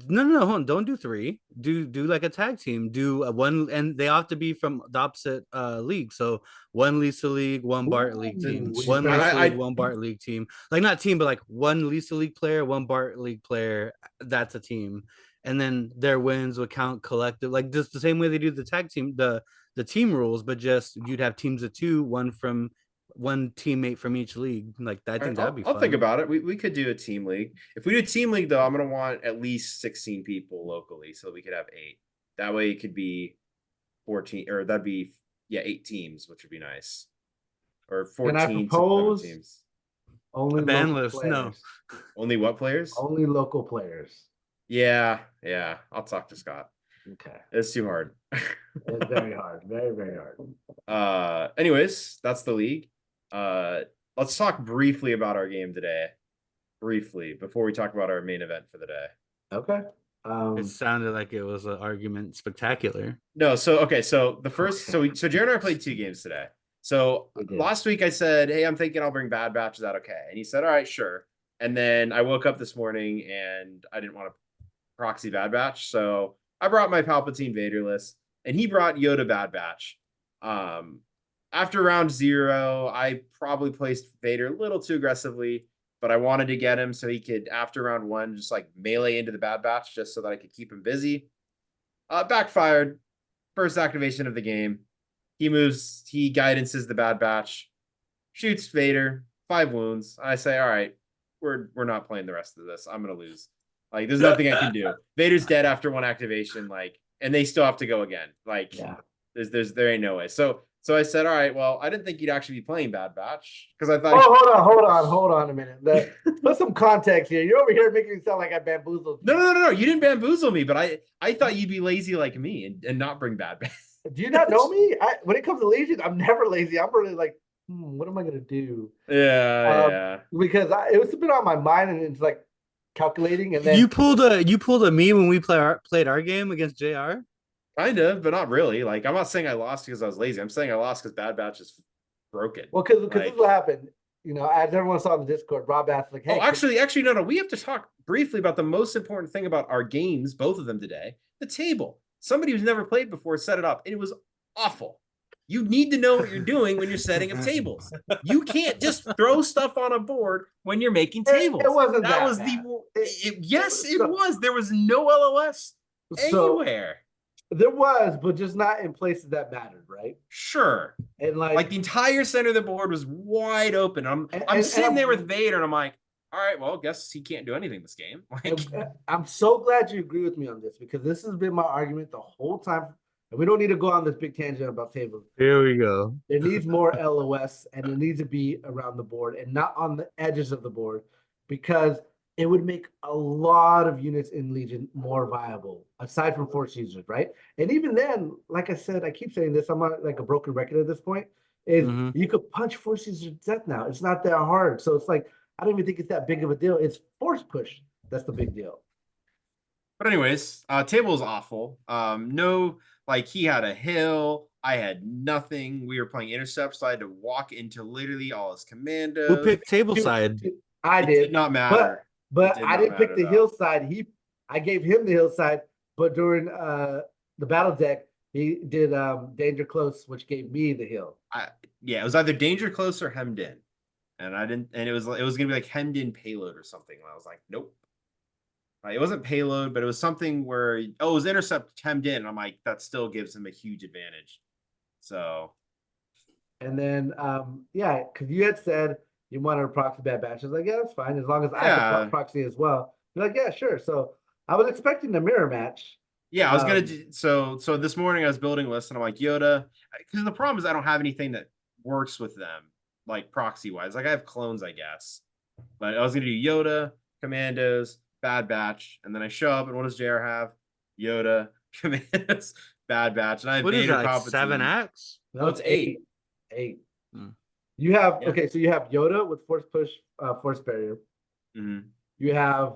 no, hold on, don't do 3. Do like a tag team. Do one, and they have to be from the opposite league. So one Lisa League, one Bart League team. One Lisa League, one Bart League team. Like not team, but like one Lisa League player, one Bart League player. That's a team, and then their wins would count collective. Like just the same way they do the tag team, the team rules, but just you'd have teams of 2, one from one teammate from each league. Like I think that'd be fun. I'll think about it. We could do a team league. If we do a team league though, I'm gonna want at least 16 people locally, so we could have 8. That way it could be 14, or that'd be 8 teams, which would be nice. Or 14. Can I propose teams. Only ban list? No. Only what players? Only local players. Yeah. I'll talk to Scott. Okay. It's too hard. It's very hard. Very, very hard. Anyways, that's the league. Let's talk briefly about our game today. Briefly, before we talk about our main event for the day. Okay. It sounded like it was an argument spectacular. No, so the first so Jared and I played 2 games today. So last week I said, hey, I'm thinking I'll bring Bad Batch. Is that okay? And he said, all right, sure. And then I woke up this morning and I didn't want to proxy Bad Batch. So I brought my Palpatine Vader list and he brought Yoda Bad Batch. After round 0, I probably placed Vader a little too aggressively, but I wanted to get him so he could, after round 1, just like melee into the Bad Batch just so that I could keep him busy. Backfired. First activation of the game. He moves, he guidances the Bad Batch, shoots Vader, 5 wounds. I say, all right, we're not playing the rest of this. I'm gonna lose. Like, there's nothing I can do. Vader's dead after 1 activation, like, and they still have to go again. Like, there ain't no way. So I said, all right, well, I didn't think you'd actually be playing Bad Batch because I thought. Oh, hold on a minute. Put some context here. You're over here making me sound like I bamboozled. No. You didn't bamboozle me, but I thought you'd be lazy like me and not bring Bad Batch. Do you not know me? When it comes to Legion, I'm never lazy. I'm really like, what am I gonna do? Yeah. Because it was a bit on my mind, and it's like calculating. And then you pulled a me when we played our game against JR. Kind of, but not really. Like, I'm not saying I lost because I was lazy. I'm saying I lost because Bad Batch is broken. Well, because Like, this is what happened. You know, as everyone saw in the Discord, Rob asked like, "Hey, actually, no. We have to talk briefly about the most important thing about our games, both of them today: the table. Somebody who's never played before set it up, and it was awful. You need to know what you're doing when you're setting up tables. You can't just throw stuff on a board when you're making tables. It wasn't that that was bad. Yes, it was. There was no LOS anywhere. There was, but just not in places that mattered, right? Sure. And like the entire center of the board was wide open. I'm sitting there with Vader, and I'm like, all right, well, guess he can't do anything this game. Like, I'm so glad you agree with me on this, because this has been my argument the whole time. And we don't need to go on this big tangent about tables. Here we go. There needs more LOS, and it needs to be around the board and not on the edges of the board, because it would make a lot of units in Legion more viable, aside from force users, right? And even then, like I said, I keep saying this, I'm not like a broken record at this point, is you could punch force users to death now. It's not that hard. So it's like, I don't even think it's that big of a deal. It's force push. That's the big deal. But anyways, table is awful. No, like, he had a hill. I had nothing. We were playing intercept, so I had to walk into literally all his commandos. Who picked table side? I did. It did not matter. But I didn't pick the hillside. I gave him the hillside, but during the battle deck, he did danger close, which gave me the hill. Yeah, it was either danger close or hemmed in. And I didn't, and it was gonna be like hemmed in payload or something. And I was like, nope. It wasn't payload, but it was something where, it was intercept hemmed in. And I'm like, that still gives him a huge advantage. So. And then, yeah, because you had said you wanted to proxy Bad Batch. I was like, yeah, that's fine, as long as I can proxy as well. You're like, yeah, sure. So I was expecting a mirror match. Yeah, I was gonna do, so this morning I was building a list, and I'm like, Yoda, because the problem is I don't have anything that works with them, like proxy wise. Like, I have clones, I guess, but I was gonna do Yoda, Commandos, Bad Batch, and then I show up, and what does JR have? Yoda, Commandos, Bad Batch, and I have What is Vader that, like Palpatine. 7 acts? No, it's 8. You have okay, so you have Yoda with force push, force barrier. You have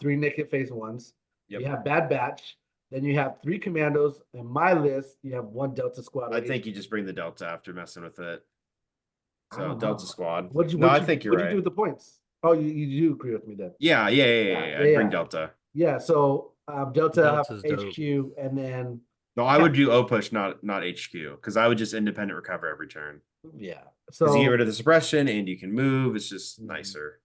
3 naked phase ones. Yep. You have Bad Batch. Then you have 3 commandos. In my list, you have 1 Delta squad. I think you just bring the Delta after messing with it. So Delta know. Squad. I think you're right. What do you do with the points? Oh, you do agree with me then? Yeah. Bring Delta. Yeah. So Delta HQ, dope. and then. No, I would do O push, not HQ, because I would just independent recover every turn. Yeah. So you get rid of the suppression and you can move. It's just nicer.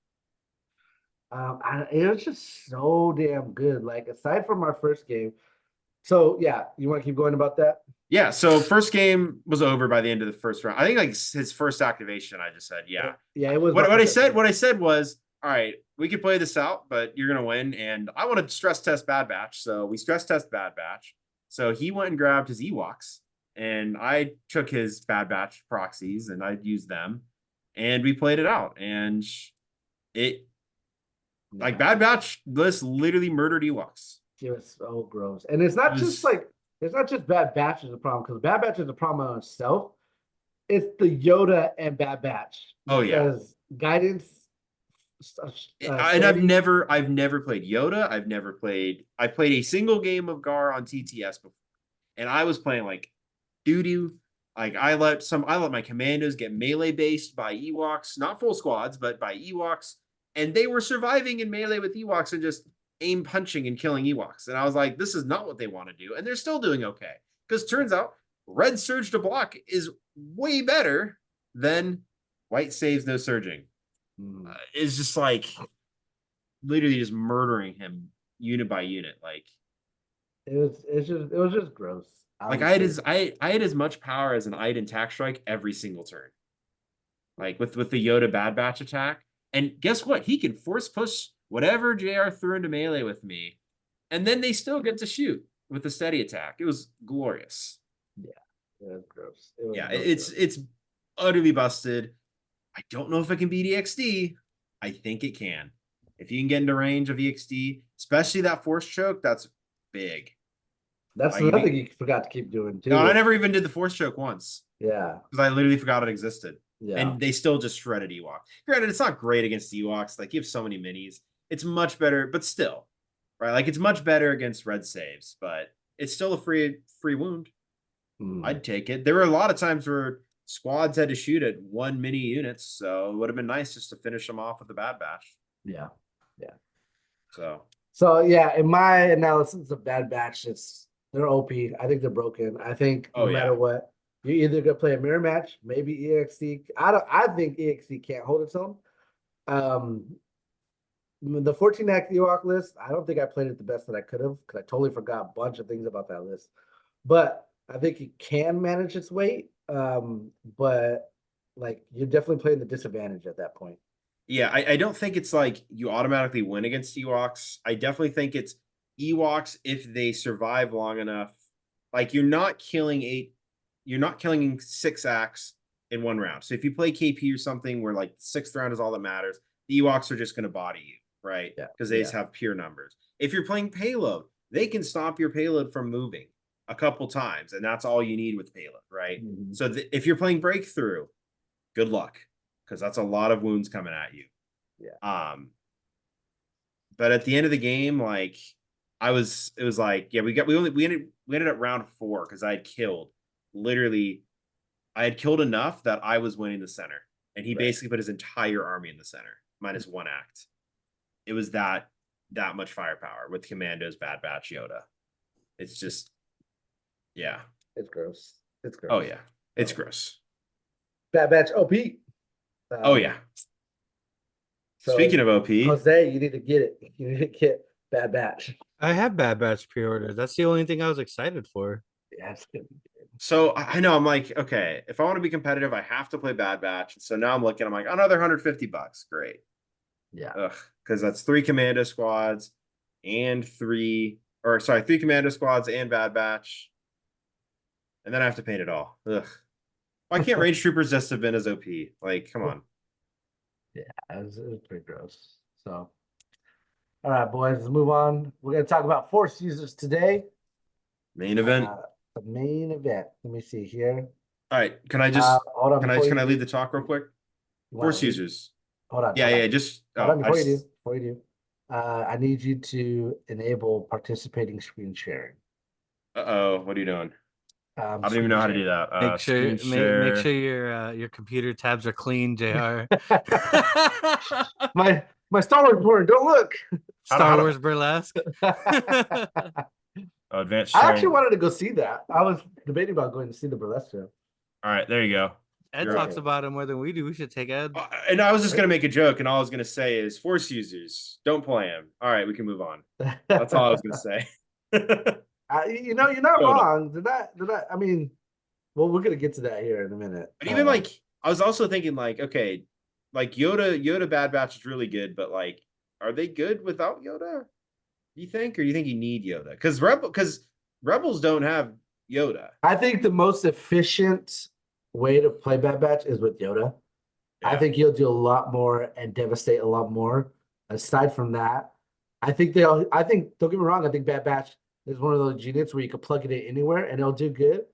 It was just so damn good. Like, aside from our first game. So yeah, you want to keep going about that? Yeah. So first game was over by the end of the first round. I think like his first activation, I just said, yeah. Yeah, it was. What I said was, all right, we could play this out, but you're gonna win, and I want to stress test Bad Batch. So we stress test Bad Batch. So he went and grabbed his Ewoks, and I took his Bad Batch proxies and I used them, and we played it out, and like Bad Batch literally murdered Ewoks. It was so gross. And it's not just Bad Batch is a problem, because Bad Batch is a problem on itself. It's the Yoda and Bad Batch. Oh yeah. Because guidance. And I've never played Yoda. I played a single game of Gar on TTS before, and I was playing like doo-doo. Like, I let my commandos get melee based by Ewoks, not full squads, but by Ewoks, and they were surviving in melee with Ewoks and just aim punching and killing Ewoks. And I was like, this is not what they want to do, and they're still doing okay, because turns out red surge to block is way better than white saves no surging. Is just like literally just murdering him unit by unit. Like, it was just gross. I had as much power as an Iden tack strike every single turn. Like with the Yoda Bad Batch attack. And guess what? He can force push whatever JR threw into melee with me, and then they still get to shoot with the steady attack. It was glorious. Yeah, it was gross. It's utterly busted. I don't know if it can beat EXD. I think it can. If you can get into range of EXD, especially that force choke, that's big. That's another thing you forgot to keep doing too. No, I never even did the force choke once. Yeah. Because I literally forgot it existed. Yeah. And they still just shredded Ewok. Granted, it's not great against Ewoks. Like, you have so many minis. It's much better, but still. Right? Like, it's much better against red saves, but it's still a free wound. Hmm. I'd take it. There were a lot of times where squads had to shoot at 1 mini units, so it would have been nice just to finish them off with a Bad Batch. Yeah. So yeah, in my analysis of Bad Batch, they're OP. I think they're broken. I think no matter what, you're either gonna play a mirror match, maybe EXT. I think EXT can't hold its own. The 14 act Ewok list, I don't think I played it the best that I could have because I totally forgot a bunch of things about that list. But I think it can manage its weight. But like you're definitely playing the disadvantage at that point. yeah, I don't think it's like you automatically win against Ewoks. I definitely think it's Ewoks if they survive long enough. Like you're not killing 6 acts in 1 round. So if you play KP or something where like 6th round is all that matters, the Ewoks are just going to body you, right? Yeah. Because they just have pure numbers. If you're playing payload, they can stop your payload from moving a couple times, and that's all you need with payload, right? Mhm. So if you're playing breakthrough, good luck, because that's a lot of wounds coming at you. Yeah. But at the end of the game, like it was like, yeah, we ended up round 4 because I had killed enough that I was winning the center, and he basically put his entire army in the center minus 1 act. It was that much firepower with Commandos, Bad Batch, Yoda. It's just, yeah, it's gross. It's gross. Oh yeah, it's gross. Bad Batch OP. Oh yeah. So speaking of OP, Jose, you need to get it. You need to get Bad Batch. I have Bad Batch pre-order. That's the only thing I was excited for. Yeah, it's gonna be good. So I know I'm like, okay, if I want to be competitive, I have to play Bad Batch. So now I'm looking, I'm like, another $150. Great. Yeah. Because that's 3 commando squads and 3 commando squads and Bad Batch. And then I have to paint it all. Ugh. Why can't range troopers just have been as OP? Like, come on. Yeah, it was pretty gross. So, all right, boys, let's move on. We're going to talk about Force users today. Main event. The main event. Let me see here. All right, can I just hold on, can I lead the talk real quick? Force users. Hold on. Yeah, just hold on before you do. I need you to enable participating screen sharing. Uh-oh, what are you doing? I don't even know how to do that. Make sure your computer tabs are clean, JR. my Star Wars porn, don't look. Star Wars burlesque. Advanced. I actually wanted to go see that. I was debating about going to see the burlesque show. All right, there you go. Ed talks about it more than we do. We should take Ed. And I was just gonna make a joke, and all I was gonna say is Force users, don't play him. All right, we can move on. That's all I was gonna say. You're not wrong. Did that? I mean, well, we're gonna get to that here in a minute. But even like, I was also thinking like, okay, like Yoda Bad Batch is really good, but like, are they good without Yoda? Do you think, or do you think you need Yoda? Because Rebels don't have Yoda. I think the most efficient way to play Bad Batch is with Yoda. Yeah. I think he'll do a lot more and devastate a lot more. Aside from that, don't get me wrong, I think Bad Batch is one of those units where you can plug it in anywhere and it'll do good.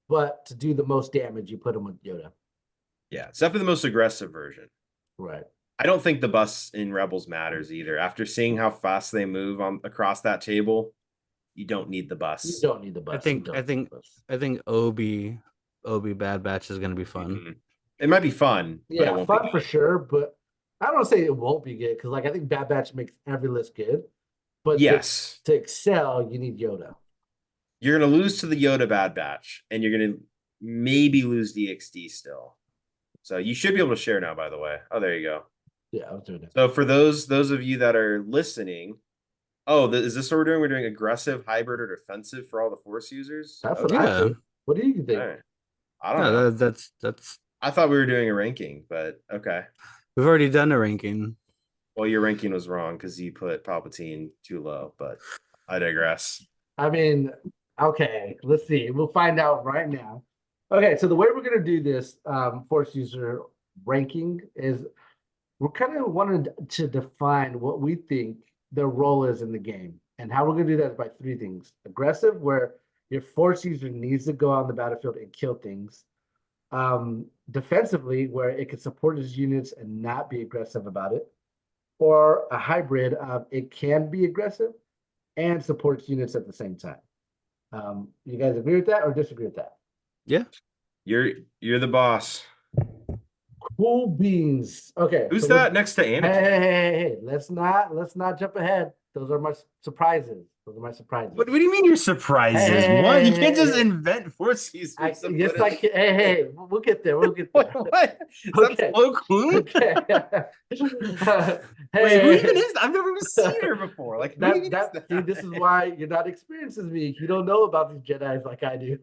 But to do the most damage, you put him with Yoda. Yeah, it's definitely the most aggressive version. Right. I don't think the bus in Rebels matters either. After seeing how fast they move across that table, you don't need the bus. You don't need the bus. I think Obi Bad Batch is going to be fun. Mm-hmm. It might be fun. Yeah, but it won't fun be for sure. But I don't say it won't be good because, like, I think Bad Batch makes every list good. But yes, to excel, you need Yoda. You're going to lose to the Yoda Bad Batch, and you're going to maybe lose DXD still. So you should be able to share now, by the way. Oh, there you go. Yeah, I was doing it. So for those of you that are listening, is this what we're doing? We're doing aggressive, hybrid, or defensive for all the Force users? That's what I think. What do you think? Right. I don't know. That's. I thought we were doing a ranking, but okay. We've already done a ranking. Well, your ranking was wrong because you put Palpatine too low, but I digress. I mean, okay, let's see. We'll find out right now. Okay, so the way we're going to do this Force user ranking is we're kind of wanted to define what we think their role is in the game. And how we're going to do that is by 3 things. Aggressive, where your Force user needs to go on the battlefield and kill things. Defensively, where it can support its units and not be aggressive about it. Or a hybrid of it can be aggressive and supports units at the same time. You guys agree with that or disagree with that? Yeah. You're the boss. Cool beans. Okay. Who's so that next to Hey, Anakin? hey, let's not jump ahead. Those are my surprises. Those are my surprises. What do you mean your surprises? Hey, What? You hey, can't just hey. invent Force users. Yes, I can. Hey, we'll get there. We'll get there. What? Is Okay. that Flo Koon? Okay. Wait, who even Hey. is that? I've never even seen her before. Like, who even is that? See, this is why you're not experienced as me. You don't know about these Jedis like I do.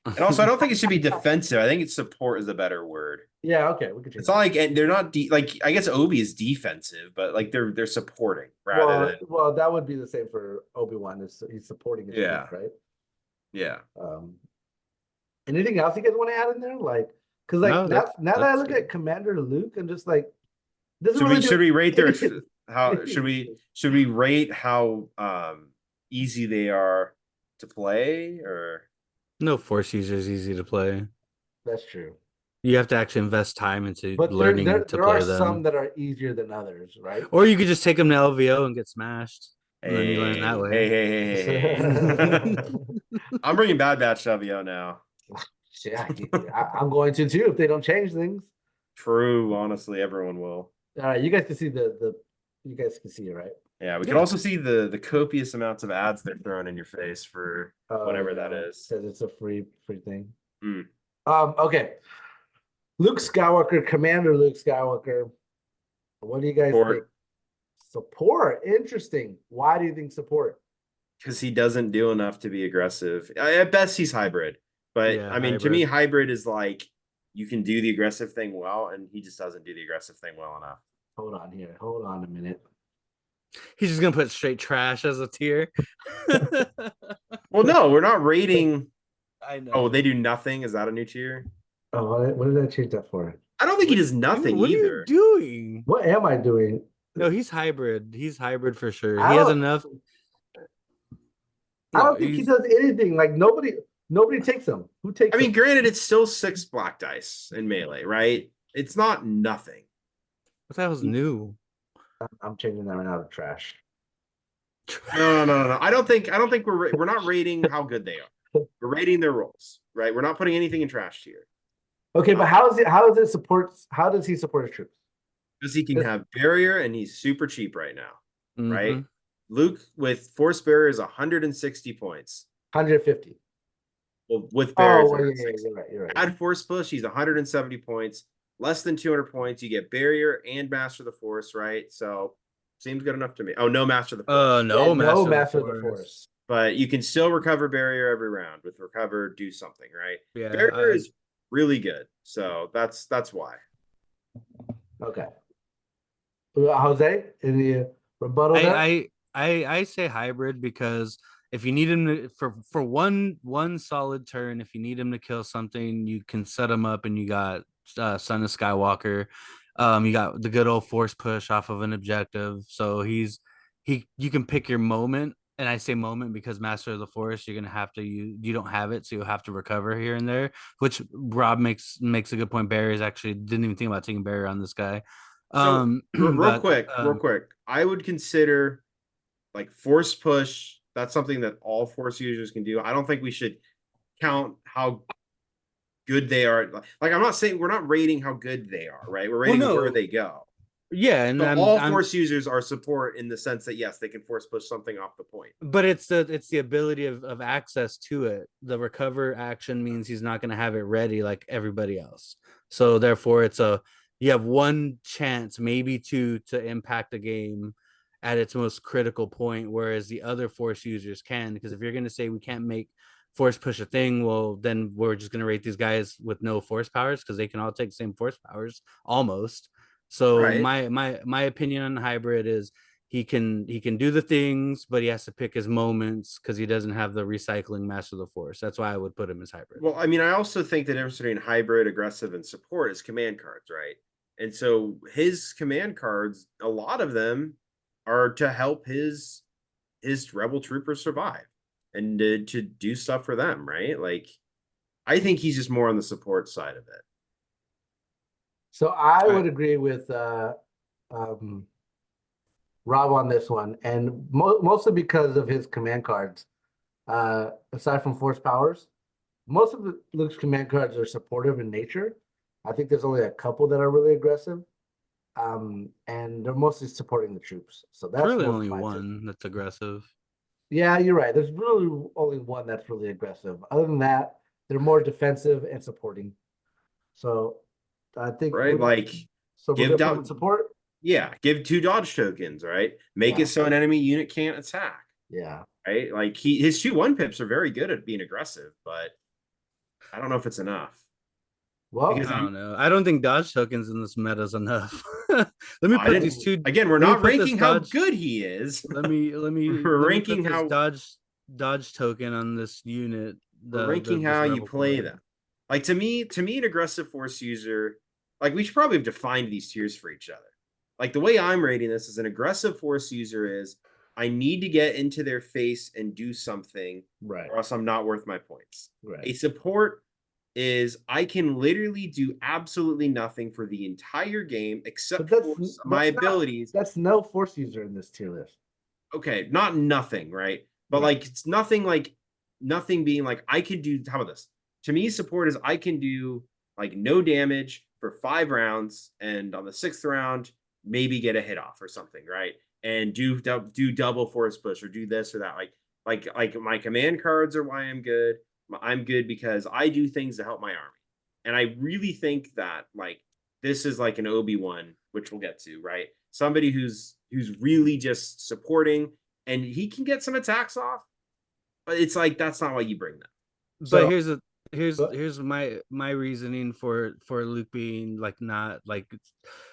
And also, I don't think it should be defensive. I think it's support is a better word. Yeah, okay, we can change It's not like, and they're not like, I guess Obi is defensive, but like they're supporting rather than. Well, that would be the same for Obi-Wan. He's supporting his Yeah. troops, right? Yeah. Anything else you guys want to add in there? Like, because like No, now that I that's look good. at Commander Luke, I'm just like, this Should we rate their anything. how should we rate how easy they are to play or No Force user is easy to play. That's true. You have to actually invest time into But learning to there play are them. some that are easier than others, right? Or you could just take them to LVO and get smashed. And then you learn that way. Hey. I'm bringing Bad Batch to LVO now. Yeah, I'm going to too if they don't change things. True, honestly, everyone will. All right, you guys can see you guys can see it, right? Yeah, we can also see the copious amounts of ads they're throwing in your face for whatever that is. Because it's a free thing. Mm. Okay. Luke Skywalker, Commander Luke Skywalker. What do you guys think? Support. Interesting. Why do you think support? Because he doesn't do enough to be aggressive. At best, he's hybrid. But Yeah, I mean, to me, hybrid is like you can do the aggressive thing well, and he just doesn't do the aggressive thing well enough. Hold on here. Hold on a minute. He's just gonna put straight trash as a tier. Well, no, we're not rating. I know. Oh, they do nothing. Is that a new tier? Oh, what did I change that for? I don't think he does nothing what either. Are you doing? What am I doing? No, he's hybrid. He's hybrid for sure. I He has don't- enough. I don't think he does anything. Like nobody takes him. Who takes I mean, him? granted, it's still 6 black dice in melee, right? It's not nothing. What the hell's new? I'm changing that right now to trash. No. I don't think we're not rating how good they are. We're rating their rolls, right? We're not putting anything in trash tier. Okay, but how does he support his troops? Because he can have barrier and he's super cheap right now, right? Mhm. Luke with force barrier is 160 points. 150. Well, with barrier, you're right. Add force push, he's 170 points. Less than 200 points, you get barrier and master the force, right? So seems good enough to me. Oh, no master the force. No master of the force. But you can still recover barrier every round. With recover, do something, right? Yeah, barrier is really good. So that's why. Okay. Jose, any rebuttal? I say hybrid because if you need him to for one solid turn, if you need him to kill something, you can set him up, and you got Son of Skywalker. You got the good old force push off of an objective. So you can pick your moment. And I say moment because Master of the Force, you're gonna have to you don't have it, so you'll have to recover here and there. Which Rob makes a good point. Barriers actually didn't even think about taking barrier on this guy. So real quick, I would consider like force push. That's something that all force users can do. I don't think we should count how good they are. Like I'm not saying we're not rating how good they are, right? We're rating where they go. Yeah, and so all force users are support in the sense that yes, they can force push something off the point. But it's the ability of access to it. The recover action means he's not going to have it ready like everybody else. So therefore, you have one chance, maybe two, to impact a game at its most critical point, whereas the other force users can. Because if you're going to say we can't make force push a thing, well, then we're just going to rate these guys with no force powers because they can all take the same force powers almost. So right. my opinion on hybrid is he can do the things, but he has to pick his moments because he doesn't have the recycling Master of the Force. That's why I would put him as hybrid. Well, I mean, I also think the difference between hybrid, aggressive, and support is command cards, right? And so his command cards, a lot of them are to help his rebel troopers survive and to do stuff for them, right? Like, I think he's just more on the support side of it. So I would agree with Rob on this one, and mostly because of his command cards. Aside from force powers, most of Luke's command cards are supportive in nature. I think there's only a couple that are really aggressive. And they're mostly supporting the troops. So It's that's really most only of my take. one that's aggressive. Yeah, you're right. There's really only one that's really aggressive. Other than that, they're more defensive and supporting. So I think Right, like so we're give gonna put down them in support. Yeah, give 2 dodge tokens, right? Make Yeah. it so an enemy unit can't attack. Yeah. Right? Like his 2/1 pips are very good at being aggressive, but I don't know if it's enough. Well, Because I don't know. I don't think dodge tokens in this meta is enough. Let me I put didn't these two. again, we're let me not put this ranking how dodge- good he is. Let me We're let me ranking put this how dodge token on this unit. we're ranking this how you rebel play card. them. Like to me, an aggressive force user, like we should probably have defined these tiers for each other. Like the way I'm rating this is an aggressive force user is I need to get into their face and do something, right. or else I'm not worth my points. Right. A support is I can literally do absolutely nothing for the entire game except But for my abilities. That's no force user in this tier list. Okay, not nothing, right? But Right. like it's nothing being like I could do. How about this? To me, support is I can do like no damage for 5 rounds, and on the 6th round, maybe get a hit off or something, right? And do double force push or do this or that. Like my command cards are why I'm good. I'm good because I do things to help my army, and I really think that like this is like an Obi-Wan, which we'll get to, right? Somebody who's really just supporting, and he can get some attacks off, but it's like that's not why you bring them. But So- here's my reasoning for Luke being like not like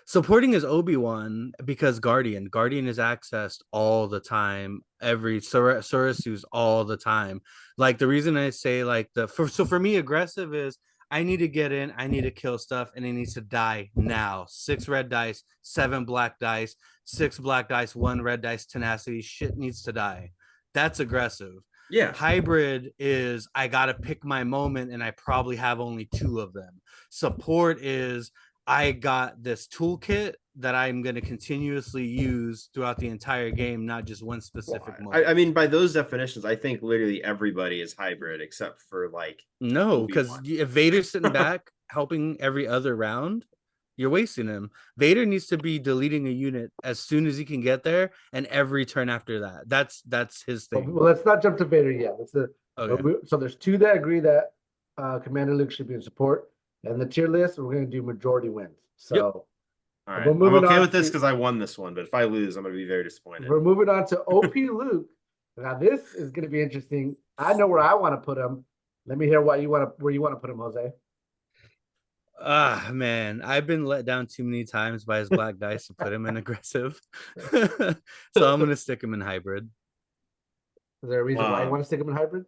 supporting his Obi-Wan because Guardian is accessed all the time, every Sorasu's all the time. Like the reason I say like for me aggressive is I need to get in, I need to kill stuff, and it needs to die now. 6 red dice, 7 black dice, 6 black dice, 1 red dice, tenacity. Shit needs to die. That's aggressive. Yeah. Hybrid is I gotta pick my moment, and I probably have only 2 of them. Support is I got this toolkit that I'm going to continuously use throughout the entire game, not just one specific moment. I mean, by those definitions, I think literally everybody is hybrid except for like no, because if Vader's sitting back helping every other round, you're wasting him. Vader needs to be deleting a unit as soon as he can get there, and every turn after that. That's his thing. Well, let's not jump to Vader yet. Okay. So there's 2 that agree that Commander Luke should be in support, and the tier list we're going to do majority wins. So, yep. All right, I'm okay with this because I won this one, but if I lose, I'm going to be very disappointed. We're moving on to OP Luke. Now this is going to be interesting. I know where I want to put him. Let me hear where you want to put him, Jose. Man, I've been let down too many times by his black dice to put him in aggressive. So I'm gonna stick him in hybrid. Is there a reason why you want to stick him in hybrid?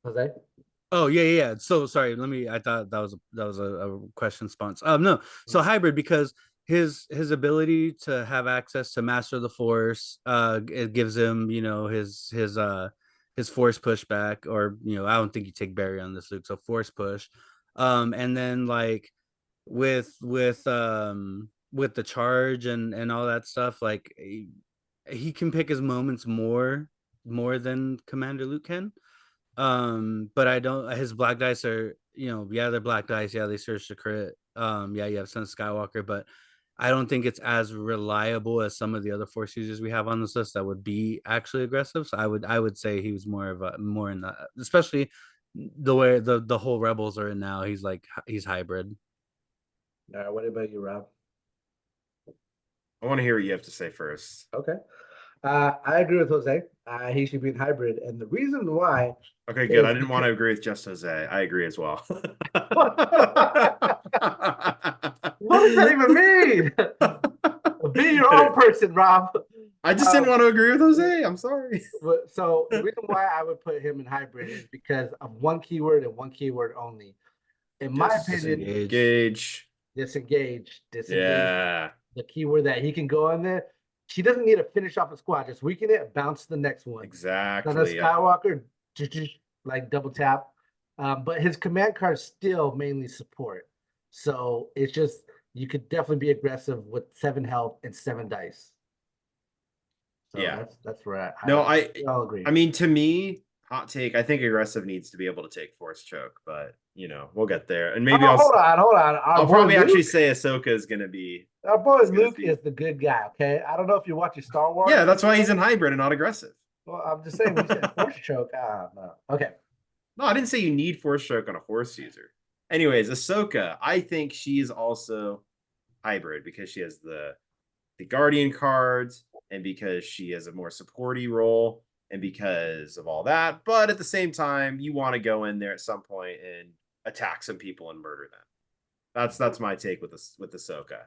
Jose? Oh yeah. So sorry. I thought that was a question response. No. So hybrid because his ability to have access to master the force, it gives him his force pushback, or I don't think you take Barry on this, Luke. So force push, and then like with the charge and all that stuff, like he can pick his moments more than Commander Luke can. But I don't. His black dice are they're black dice. Yeah, they search the crit. Yeah, you have Son of Skywalker, but I don't think it's as reliable as some of the other force users we have on this list that would be actually aggressive. So I would say he was more in the, especially the way the whole rebels are in now. He's hybrid. All right, what about you, Rob? I want to hear what you have to say first. Okay. I agree with Jose. He should be in hybrid, and the reason why. Okay, good. I didn't want to agree with just Jose. I agree as well. What does that even mean? Be your own person, Rob. I just didn't want to agree with Jose. I'm sorry. So the reason why I would put him in hybrid is because of one keyword and one keyword only. In my opinion, disengage. Yeah. The keyword that he can go on there. She doesn't need to finish off a squad. Just weaken it, bounce to the next one. Exactly. Son of Skywalker, like double tap. But his command cards still mainly support. So it's just, you could definitely be aggressive with 7 health and 7 dice. So Yeah. that's where No, we all agree. I mean, to me, hot take, I think aggressive needs to be able to take force choke, but you know, we'll get there. And maybe hold on. I'll probably actually say Ahsoka is gonna be. Our boy is gonna Luke see- is the good guy. Okay, I don't know if you're watching Star Wars. Yeah, that's why he's in hybrid and not aggressive. Well, I'm just saying we said force choke. No. Okay. No, I didn't say you need force choke on a force user. Anyways, Ahsoka, I think she's also hybrid because she has the Guardian cards and because she has a more supporty role and because of all that. But at the same time, you want to go in there at some point and attack some people and murder them. That's my take with Ahsoka.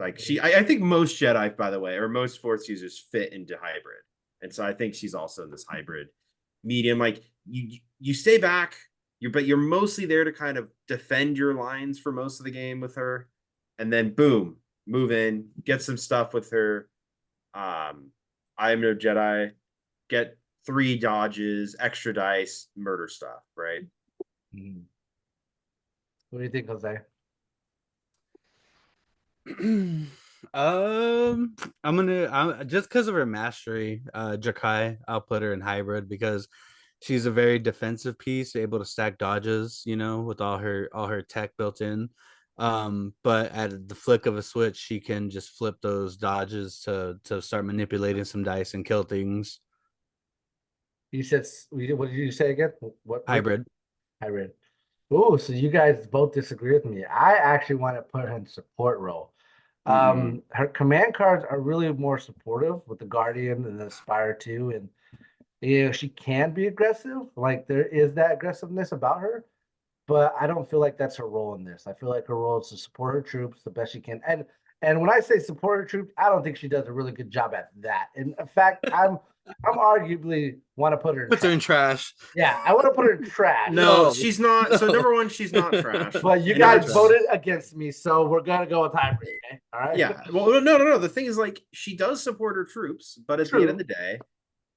Like I think most Jedi, by the way, or most Force users fit into hybrid, and so I think she's also in this hybrid medium. Like you stay back, but you're mostly there to kind of defend your lines for most of the game with her, and then boom, move in, get some stuff with her. I am no Jedi. Get 3 dodges, extra dice, murder stuff, right? What do you think, Jose? I'm just because of her mastery, Jakai, I'll put her in hybrid because she's a very defensive piece, able to stack dodges, you know, with all her tech built in. But at the flick of a switch, she can just flip those dodges to start manipulating some dice and kill things. You said what did you say again? What Hybrid. Hybrid. Oh, so you guys both disagree with me. I actually want to put her in support role. Her command cards are really more supportive with the Guardian and the Aspire 2, and you know, she can be aggressive. Like there is that aggressiveness about her, but I don't feel like that's her role in this. I feel like her role is to support her troops the best she can. And when I say support her troops, I don't think she does a really good job at that. And in fact, I'm arguably want to put her in Puts her in trash. Yeah, I want to put her in trash. No, she's not. So number one, she's not trash. But you And guys number voted against me, so we're gonna go with hybrid. Okay? All right. Yeah. Well, no. The thing is, like, she does support her troops, but at the end of True. the day,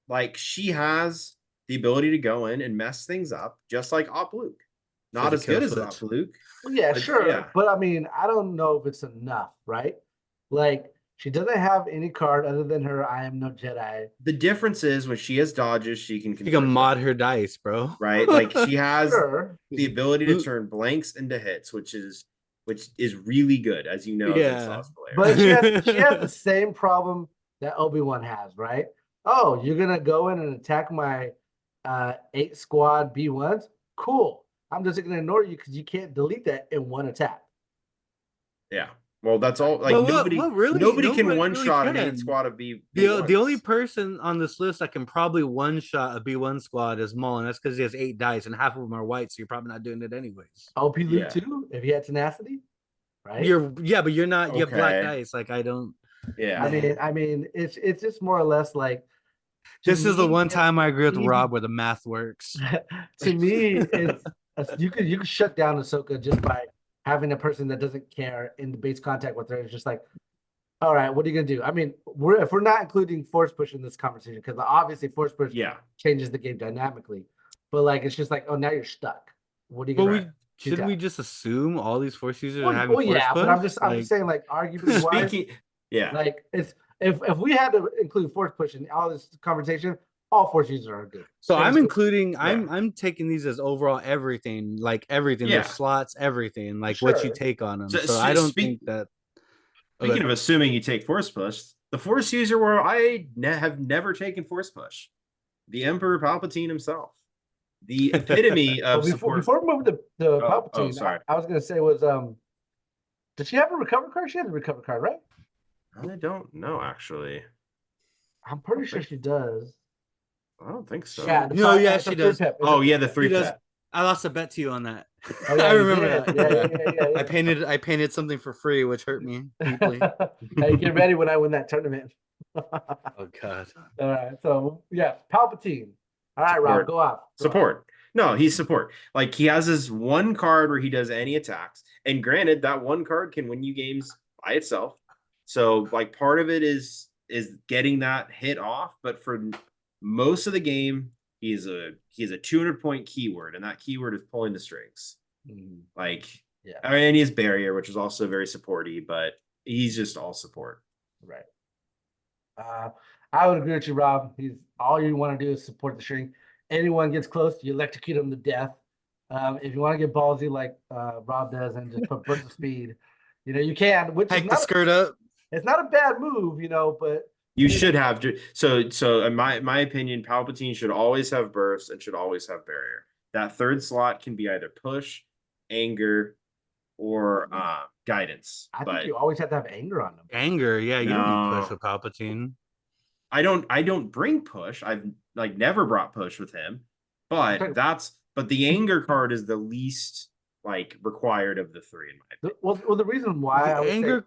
like, she has the ability to go in and mess things up, just like Op Luke. Not She's a as good kill as switch. Op Luke. Well, yeah, But, sure. yeah. But I mean, I don't know if it's enough, right? Like, she doesn't have any card other than her I am no Jedi. The difference is when she has dodges, she can You convert can them, mod her dice, bro. right? Like she has Sure. the ability to turn blanks into hits, which is really good, as you know, against Yeah. Lost players. But she has the same problem that Obi-Wan has, right? Oh, you're gonna go in and attack my 8 squad B1s? Cool. I'm just gonna ignore you because you can't delete that in one attack. Yeah. Well, that's all. Like But nobody can really one shot an can. 8 squad of B. The only person on this list that can probably one shot a B1 squad is Mullen. That's because he has 8 dice and half of them are white, so you're probably not doing it anyways. OP Luke Yeah. too, if he had tenacity, right? But you're not. You have black Okay. dice. Like I don't. Yeah. I mean, it's just more or less like. This is the one it's time I agree with easy. Rob where the math works. To me, it's you could shut down Ahsoka just by having a person that doesn't care in the base contact with her. It's just like, all right, what are you gonna do? I mean, if we're not including force push in this conversation, because obviously force push changes the game dynamically, but like it's just like, oh, now you're stuck. What are you gonna do? Shouldn't we just assume all these force users are having Well, force yeah, push? but I'm just saying, like, arguably wise, like it's if we had to include force push in all this conversation, all force users are good. So I'm including, I'm taking these as overall everything, like everything, their slots, everything, like what you take on them. So I don't think that. Speaking of assuming you take force push, the force user where I have never taken force push, the Emperor Palpatine himself, the epitome of support. Before we move to Palpatine, sorry. I was gonna say was did she have a recover card? She had a recover card, right? I don't know, actually. I'm pretty sure she does. I don't think so. Yeah, she does. The 3 pep. I lost a bet to you on that. Oh, yeah, I remember that. Yeah. Yeah. I painted something for free, which hurt me deeply. Hey, get ready when I win that tournament. Oh God. All right. So yeah, Palpatine. All right, Rob, go off. Support. No, he's support. Like he has this one card where he does any attacks. And granted, that one card can win you games by itself. So like part of it is getting that hit off, but for most of the game, he is a 200-point keyword, and that keyword is pulling the strings. Like, yeah, I mean, and he has barrier, which is also very supporty, but he's just all support. Right. I would agree with you, Rob. He's all you want to do is support the string. Anyone gets close, you electrocute them to death. If you want to get ballsy like Rob does and just put burst of speed, you can, which is Hike the not skirt up. it's not a bad move, but You should have to. So in my opinion, Palpatine should always have burst and should always have barrier. That third slot can be either push, anger, or guidance. I But think you always have to have anger on them. Anger, yeah, you don't need push No. with Palpatine. I don't bring push. I've like never brought push with him. But the anger card is the least like required of the three in my opinion. Well, the reason why I would say Anger.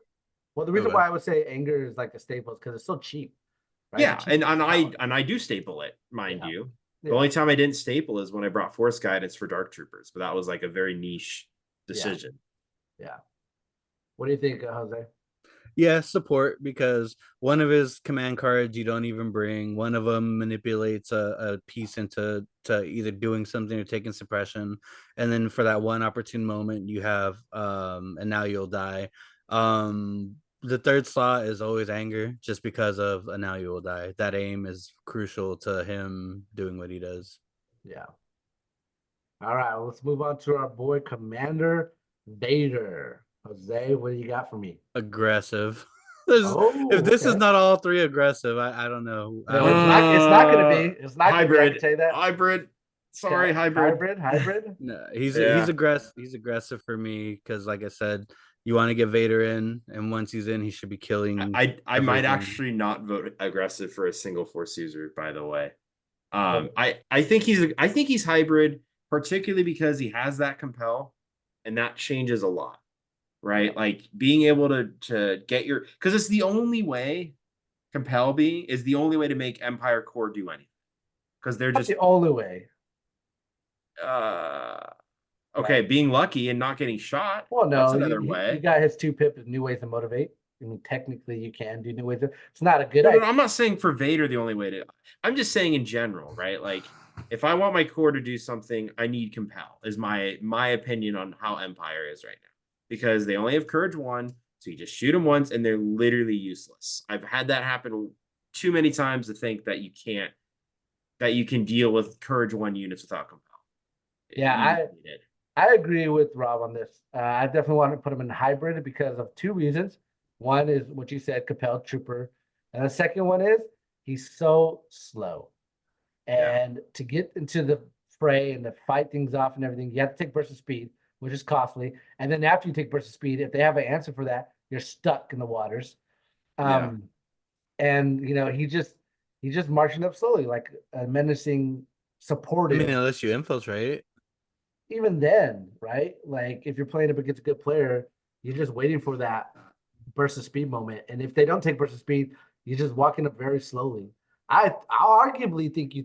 the reason why I would say anger is like the staple is because it's so cheap. Right? Yeah, It's cheap and I do staple it, mind Yeah. you. Yeah. The only time I didn't staple is when I brought Force Guidance for Dark Troopers, but that was like a very niche decision. Yeah. What do you think, Jose? Yeah, support, because one of his command cards you don't even bring. One of them manipulates a piece into either doing something or taking suppression, and then for that one opportune moment you have and now you'll die. The third slot is always anger, just because of a now you will die. That aim is crucial to him doing what he does. Yeah. All right, let's move on to our boy Commander Vader. Jose, what do you got for me? Aggressive. Oh, If this is okay. not all three aggressive, I don't know. No, it's not going to be. It's not going to be. I can tell you that. Hybrid. Sorry, Okay. Hybrid. No, he's Yeah. aggressive. He's aggressive for me because, like I said, you want to get Vader in, and once he's in, he should be killing. I might everything. actually not vote aggressive for a single Force user, by the way. Oh. I think he's hybrid, particularly because he has that compel, and that changes a lot. Right? Like being able to get your, because it's the only way, compel being is the only way to make Empire Core do anything. Because they're That's just the only way. okay, being lucky and not getting shot. Well, no, that's another way. You got his 2-pip with new ways to motivate. I mean, technically, you can do new ways. It's not a good No, idea. I'm not saying for Vader the only way to. I'm just saying in general, right? Like, if I want my core to do something, I need compel. Is my opinion on how Empire is right now, because they only have Courage 1, so you just shoot them once and they're literally useless. I've had that happen too many times to think that you can deal with Courage 1 units without compel. Yeah, I agree with Rob on this. I definitely want to put him in hybrid because of two reasons. One is what you said, compelled trooper. And the second one is he's so slow. And to get into the fray and to fight things off and everything, you have to take burst of speed, which is costly. And then after you take burst of speed, if they have an answer for that, you're stuck in the waters. And he's just marching up slowly, like a menacing supportive. I mean, unless you infiltrate. Even then, right? Like if you're playing up against a good player, you're just waiting for that burst of speed moment. And if they don't take burst of speed, you're just walking up very slowly. I'll arguably think you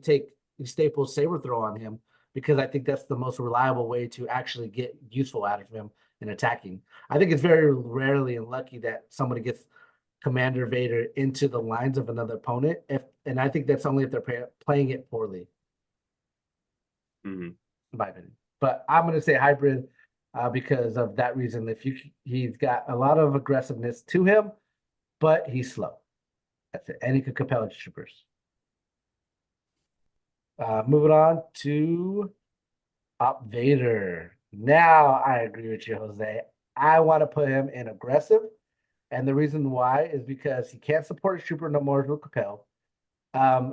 Staples saber throw on him, because I think that's the most reliable way to actually get useful out of him in attacking. I think it's very rarely unlucky that somebody gets Commander Vader into the lines of another opponent. And I think that's only if they're playing it poorly. Mm-hmm. In my opinion. But I'm going to say hybrid because of that reason. He's got a lot of aggressiveness to him, but he's slow. That's it. And he could compel troopers. Moving on to Op Vader. Now I agree with you, Jose. I want to put him in aggressive. And the reason why is because he can't support his trooper no more with compel.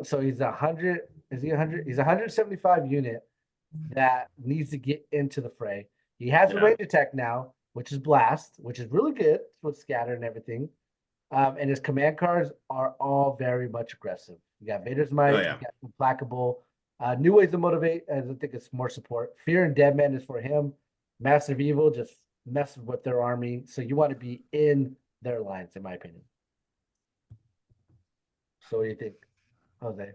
So he's 100. Is he 100? He's 175 unit that needs to get into the fray. He has a range attack now, which is blast, which is really good with scatter and everything. And his command cards are all very much aggressive. You got Vader's Might, you got Implacable, new ways to motivate, as I think it's more support. Fear and Deadman is for him. Massive Evil just messes with their army. So you want to be in their lines, in my opinion. So what do you think, Jose?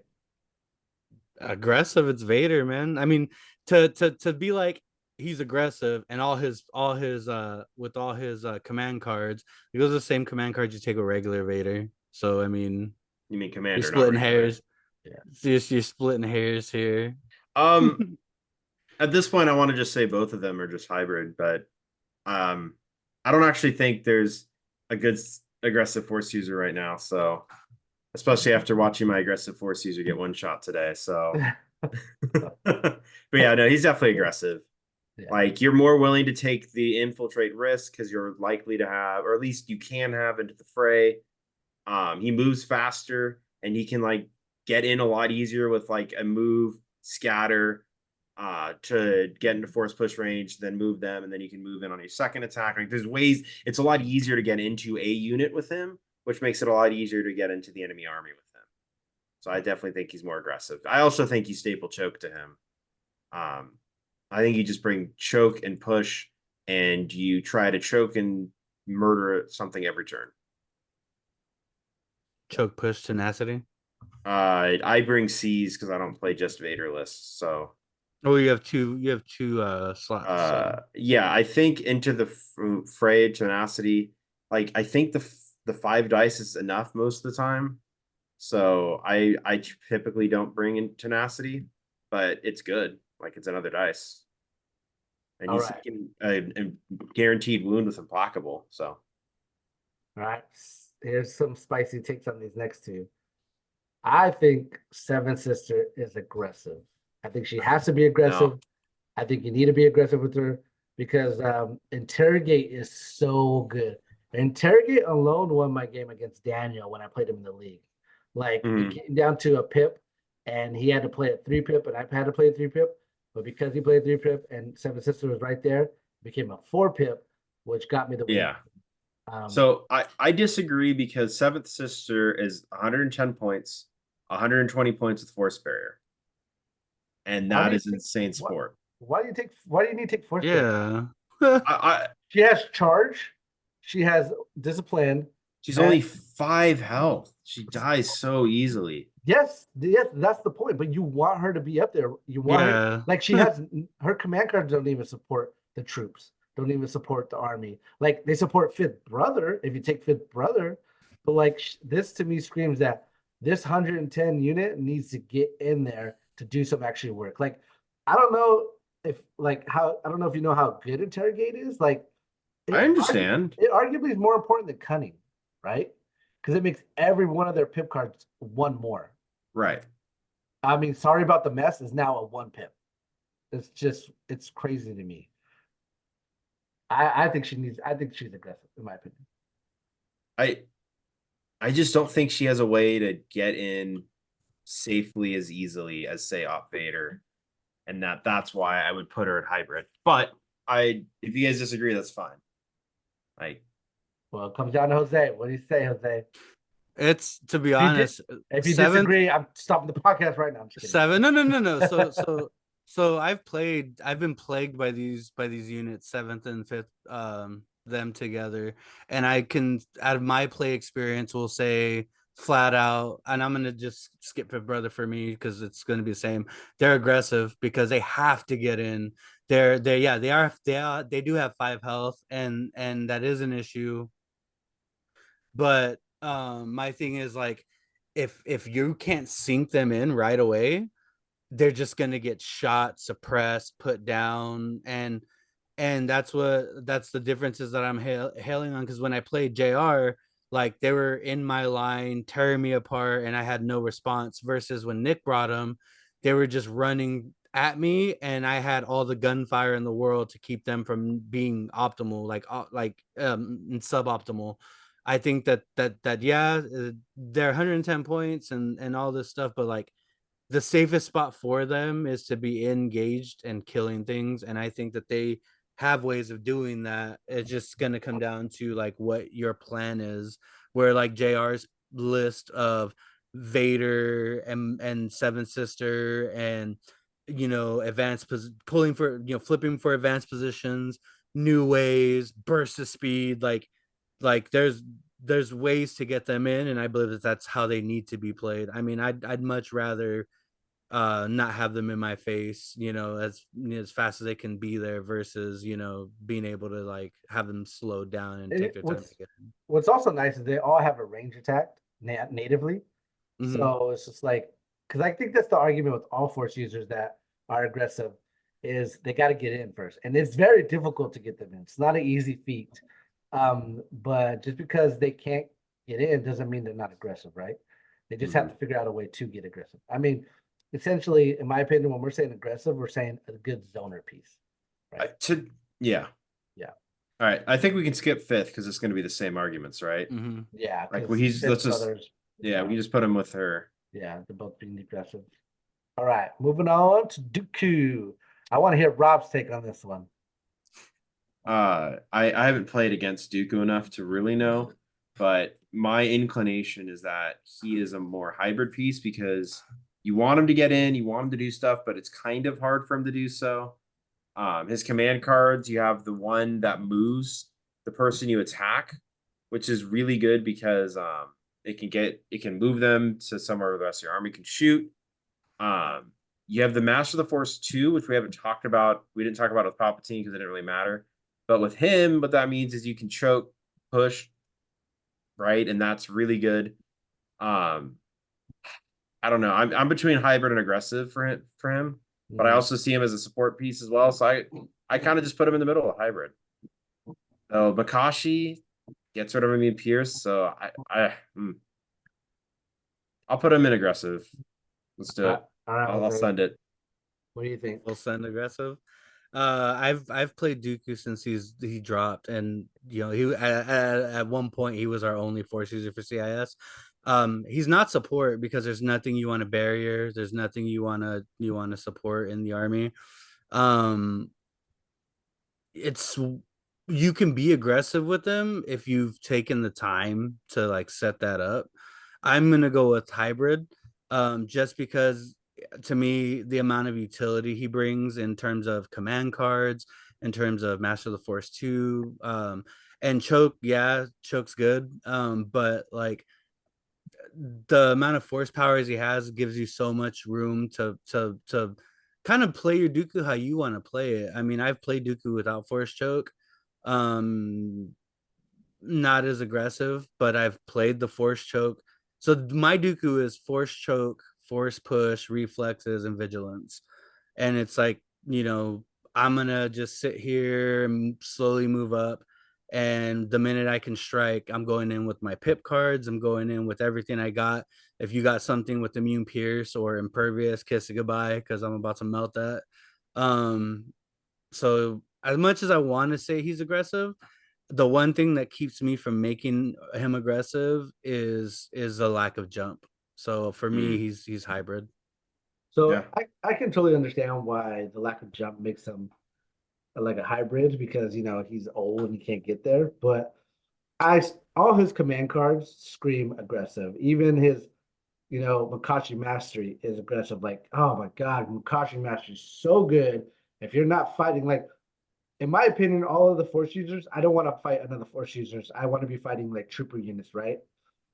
Aggressive, it's Vader, man. I mean, to be like he's aggressive and all his with all his command cards, those are the same command cards you take with regular Vader. So I mean, you mean Commander? You're splitting hairs. Yeah, you're splitting hairs here. At this point, I want to just say both of them are just hybrid, but I don't actually think there's a good aggressive Force user right now. So especially after watching my aggressive force user get one shot today. So, but yeah, no, he's definitely aggressive. Yeah. Like you're more willing to take the infiltrate risk because you're likely to have, or at least you can have into the fray. He moves faster and he can like get in a lot easier with like a move, scatter, to get into force push range, then move them, and then you can move in on your second attack. Like there's ways, it's a lot easier to get into a unit with him, which makes it a lot easier to get into the enemy army with him. So I definitely think he's more aggressive. I also think you staple choke to him. I think you just bring choke and push, and you try to choke and murder something every turn. Choke, push, tenacity. I bring C's because I don't play just Vader lists. So Oh, you have two slots. yeah, I think into the fray tenacity, like I think the 5 dice is enough most of the time. So I typically don't bring in tenacity, but it's good. Like it's another dice. And All he's right. taking a guaranteed wound with implacable. So All right. Here's some spicy takes on these next two. I think Seven Sister is aggressive. I think she has to be aggressive. no. I think you need to be aggressive with her because Interrogate is so good. Interrogate alone won my game against Daniel when I played him in the league. Like it came down to a pip, and he had to play a 3-pip, and I had to play a 3-pip. But because he played 3-pip and Seven Sister was right there, it became a 4-pip, which got me the win. Yeah. So I disagree because Seventh Sister is 110 points, 120 points with force barrier. And that is insane sport. Why do you need to take force barrier? Yeah. She has charge, she has discipline. She's only 5 health. She dies so easily. Yes, that's the point. But you want her to be up there. You want her, like she has her command cards don't even support the troops, don't even support the army. Like they support Fifth Brother if you take Fifth Brother, but like this to me screams that this 110 unit needs to get in there to do some actual work. Like I don't know if I don't know if you know how good Interrogate is. Like I understand. It arguably is more important than Cunning, right? Because it makes every one of their pip cards one more. Right. I mean, sorry about the mess is now a 1-pip. It's crazy to me. I think she's aggressive, in my opinion. I just don't think she has a way to get in safely as easily as say Op Vader. And that's why I would put her at hybrid. But if you guys disagree, that's fine. Well, it comes down to Jose. What do you say, Jose? It's, to be honest, if you disagree, I'm stopping the podcast right now. I'm just kidding. 7. No. So I've been plagued by these units, 7th and 5th, them together. And I can, out of my play experience, will say flat out, and I'm gonna just skip Fifth Brother for me because it's gonna be the same. They're aggressive because they have to get in. They do have 5 health, and that is an issue. But my thing is like, if you can't sink them in right away, they're just gonna get shot, suppressed, put down, and that's the differences that I'm hailing on. Because when I played JR, like they were in my line tearing me apart, and I had no response. Versus when Nick brought them, they were just running at me, and I had all the gunfire in the world to keep them from being optimal, and suboptimal. I think that yeah, they're 110 points and all this stuff, but like the safest spot for them is to be engaged and killing things. And I think that they have ways of doing that. It's just going to come down to like what your plan is, where like JR's list of Vader and Seven Sister and, flipping for advanced positions, new ways, bursts of speed, like there's ways to get them in, and I believe that that's how they need to be played. I mean, I'd much rather not have them in my face, as fast as they can be there, versus being able to like have them slow down and take their time to get in. What's also nice is they all have a range attack natively. So it's just like, because I think that's the argument with all force users that are aggressive, is they got to get in first, and it's very difficult to get them in. It's not an easy feat. But just because they can't get in doesn't mean they're not aggressive, right? They just have to figure out a way to get aggressive. I mean, essentially, in my opinion, when we're saying aggressive, we're saying a good zoner piece. Right? Yeah. Yeah. All right. I think we can skip fifth because it's going to be the same arguments, right? Mm-hmm. Yeah. Like, 'cause well, let's Fifth just, brothers, yeah, we just put him with her. yeah, they're both being aggressive. All right, moving on to Dooku. I want to hear Rob's take on this one. I haven't played against Dooku enough to really know, but my inclination is that he is a more hybrid piece because you want him to get in, you want him to do stuff, but it's kind of hard for him to do so. His command cards, you have the one that moves the person you attack, which is really good because it can move them to somewhere where the rest of your army can shoot. You have the Master of the Force 2, which we haven't talked about. We didn't talk about with Palpatine because it didn't really matter. But with him, what that means is you can choke, push, right? And that's really good. I don't know. I'm between hybrid and aggressive for him, but I also see him as a support piece as well. So I kind of just put him in the middle of hybrid. So Makashi gets rid of him and Pierce. So I'll put him in aggressive. Let's do it. All right, I'll send it. What do you think? We'll send aggressive. I've played Dooku since he dropped, and you know he at one point he was our only force user for CIS. He's not support because there's nothing you want to barrier. There's nothing you want to support in the army. It's you can be aggressive with them if you've taken the time to like set that up. I'm gonna go with hybrid, just because to me the amount of utility he brings in terms of command cards, in terms of Master of the Force 2, and choke, yeah, choke's good, but like the amount of force powers he has gives you so much room to kind of play your Dooku how you want to play it. I mean, I've played Dooku without force choke, not as aggressive, but I've played the force choke. So my Dooku is force choke, force push, reflexes, and vigilance. And it's like, you know, I'm gonna just sit here and slowly move up. And the minute I can strike, I'm going in with my pip cards. I'm going in with everything I got. If you got something with immune pierce or impervious, kiss it goodbye because I'm about to melt that. So as much as I want to say he's aggressive, the one thing that keeps me from making him aggressive is a lack of jump. So for me, he's hybrid. So Yeah. I can totally understand why the lack of jump makes him like a hybrid because you know he's old and he can't get there. But all his command cards scream aggressive. Even his, you know, Makashi Mastery is aggressive. Like, oh my God, Makashi Mastery is so good. If you're not fighting, like, in my opinion, all of the force users, I don't want to fight another force users. I want to be fighting like trooper units, right?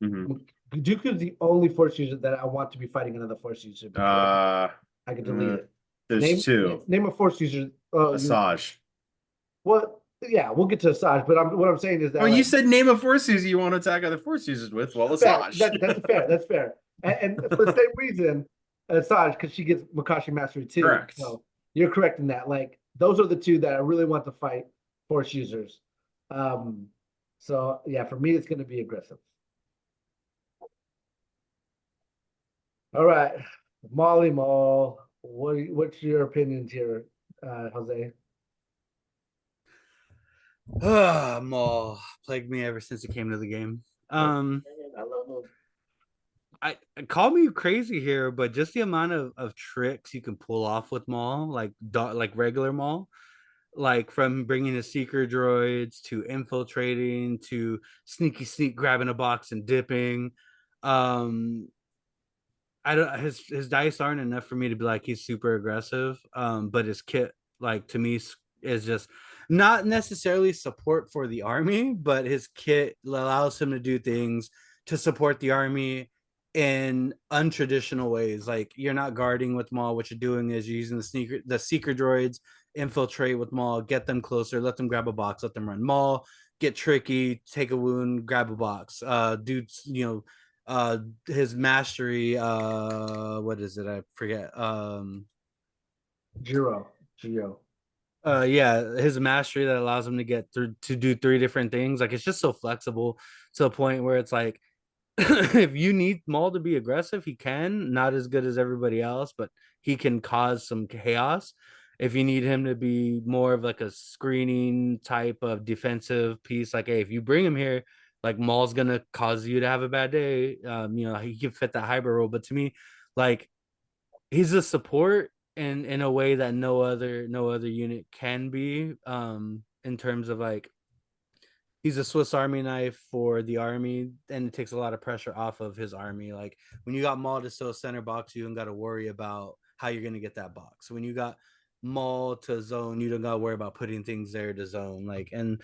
Dooku's the only force user that I want to be fighting another force user. I can delete it. There's two. Name a force user. Asajj. Well, yeah, we'll get to Asajj, but what I'm saying is that. Oh, you said name a force user you want to attack other force users with. Well, Asajj. That's fair. That's fair. And for the same reason, Asajj, because she gets Makashi Mastery too. Correct. So you're correct in that. Like, those are the two that I really want to fight force users. So yeah, for me, it's going to be aggressive. All right, Molly Mall. What's your opinions here, Jose? Maul plagued me ever since he came to the game. I love him. I call me crazy here, but just the amount of tricks you can pull off with Maul, like regular Maul, like from bringing his seeker droids to infiltrating to sneak grabbing a box and dipping. I don't his dice aren't enough for me to be like he's super aggressive. But his kit, like to me, is just not necessarily support for the army, but his kit allows him to do things to support the army in untraditional ways. Like you're not guarding with Maul. What you're doing is you're using the seeker droids, infiltrate with Maul, get them closer, let them grab a box, let them run Maul, get tricky, take a wound, grab a box. Dudes, you know, his mastery, what is it? I forget. Giro. Yeah, his mastery that allows him to get through to do 3 different things. Like it's just so flexible to the point where it's like if you need Maul to be aggressive, he can. Not as good as everybody else, but he can cause some chaos. If you need him to be more of like a screening type of defensive piece, like hey, if you bring him here, like Maul's gonna cause you to have a bad day. He can fit that hybrid role. But to me, like he's a support in a way that no other unit can be. In terms of like he's a Swiss Army knife for the army, and it takes a lot of pressure off of his army. Like when you got Maul to still center box, you don't got to worry about how you're gonna get that box. When you got Maul to zone, you don't got to worry about putting things there to zone. Like and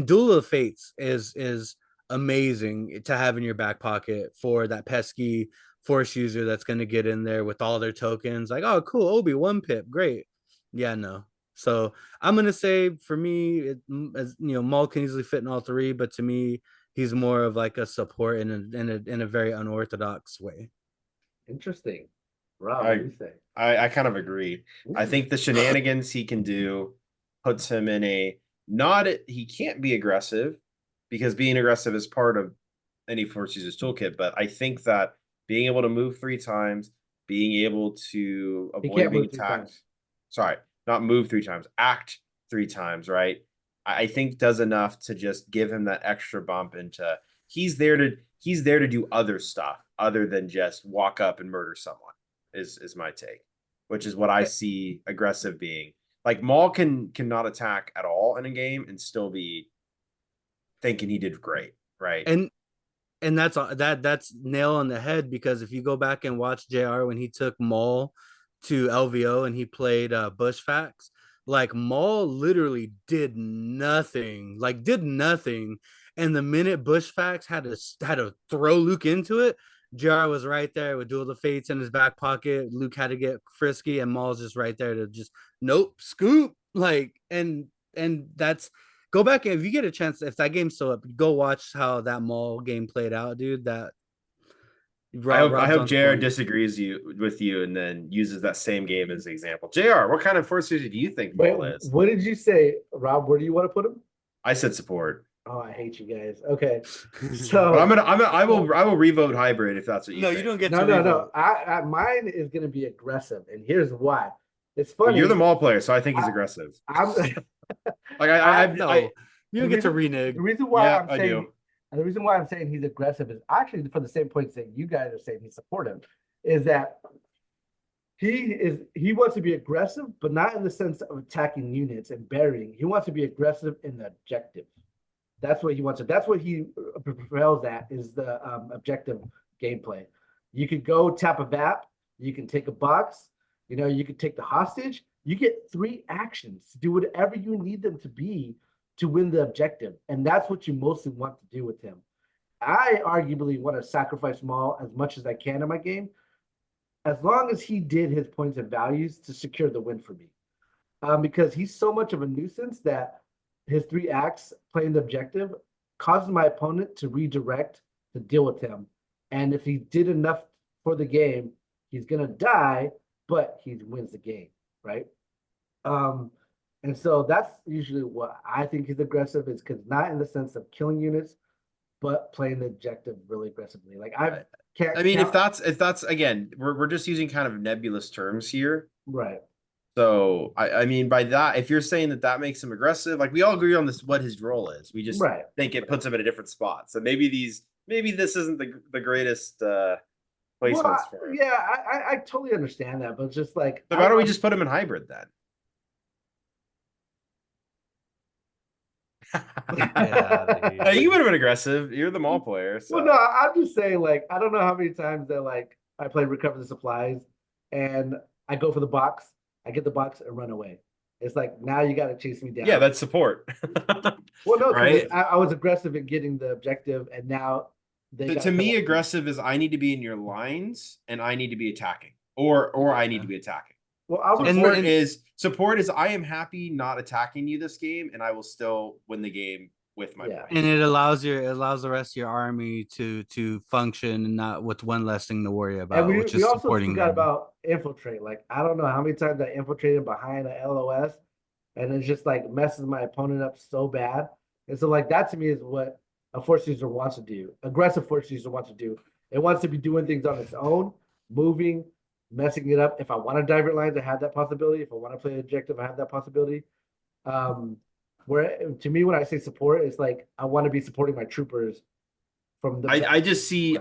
Duel of Fates is amazing to have in your back pocket for that pesky force user that's gonna get in there with all their tokens. Like, oh, cool, Obi one pip, great. Yeah, no. So I'm gonna say for me, as Maul can easily fit in all three, but to me, he's more of like a support in a very unorthodox way. Interesting. Rob, what do you say? I kind of agree. I think the shenanigans he can do puts him in a not he can't be aggressive because being aggressive is part of any force user's toolkit. But I think that being able to move 3 times, being able to avoid being attacked. Sorry, not move 3 times, act 3 times, right? I think does enough to just give him that extra bump into he's there to do other stuff other than just walk up and murder someone, is my take. Which is what I see aggressive being. Like Maul cannot attack at all in a game and still be thinking he did great, right? And that's nail on the head, because if you go back and watch JR when he took Maul to LVO and he played Bushfax, like Maul literally did nothing. And the minute Bushfax had to throw Luke into it, JR was right there with Duel of Fates in his back pocket. Luke had to get frisky, and Maul's just right there to just nope, scoop. Like, and that's go back, and if you get a chance, if that game's still up, go watch how that Maul game played out, dude. That I hope JR disagrees with you and then uses that same game as an example. JR, what kind of force user do you think Maul is? What did you say, Rob? Where do you want to put him? I said support. Oh, I hate you guys. Okay, so but I will revote hybrid if that's what you. No, think. you don't get no, to. No. Mine is going to be aggressive, and here's why. It's funny. Well, you're the Maul player, so I think he's aggressive. I'm like you don't get to renege. The reason why yeah, I'm saying, and the reason why I'm saying he's aggressive is actually for the same points that you guys are saying he's supportive, is that he wants to be aggressive, but not in the sense of attacking units and burying. He wants to be aggressive in the objective. That's what he wants to. That's what he prevails at, is the objective gameplay. You could go tap a VAP. You can take a box. You could take the hostage. You get 3 actions to do whatever you need them to be to win the objective. And that's what you mostly want to do with him. I arguably want to sacrifice Maul as much as I can in my game, as long as he did his points and values to secure the win for me. Because he's so much of a nuisance that his 3 acts playing the objective causes my opponent to redirect to deal with him. And if he did enough for the game, he's going to die, but he wins the game, right? And so that's usually what I think is aggressive, is because not in the sense of killing units, but playing the objective really aggressively. Like I can't. I mean, if that's again, we're just using kind of nebulous terms here, right? So I mean, by that, if you're saying that makes him aggressive, like we all agree on this, what his role is. We just think it puts him in a different spot. So maybe this isn't the greatest placements for him. Yeah, I totally understand that, but it's just like, so why don't we just put him in hybrid then? Yeah, you would have been aggressive. You're the Maul player. So. Well, no, I'm just saying, like, I don't know how many times that like I play Recover the Supplies and I go for the box, I get the box and run away. It's like, now you got to chase me down. Yeah, that's support. Well, no, right? I was aggressive in getting the objective, and now to me, aggressive is I need to be in your lines and I need to be attacking, or I need to be attacking. Well, support is I am happy not attacking you this game, and I will still win the game with my points. And it allows the rest of your army to function and not with one less thing to worry about. And which is also supporting forgot about infiltrate. Like, I don't know how many times I infiltrated behind a LOS, and it's just like messes my opponent up so bad. And so like that to me is what a force user wants to do. Aggressive force user wants to do. It wants to be doing things on its own, moving, messing it up. If I want to divert lines, I have that possibility. If I want to play objective, I have that possibility. Where to me, when I say support, it's like I want to be supporting my troopers from the. I just see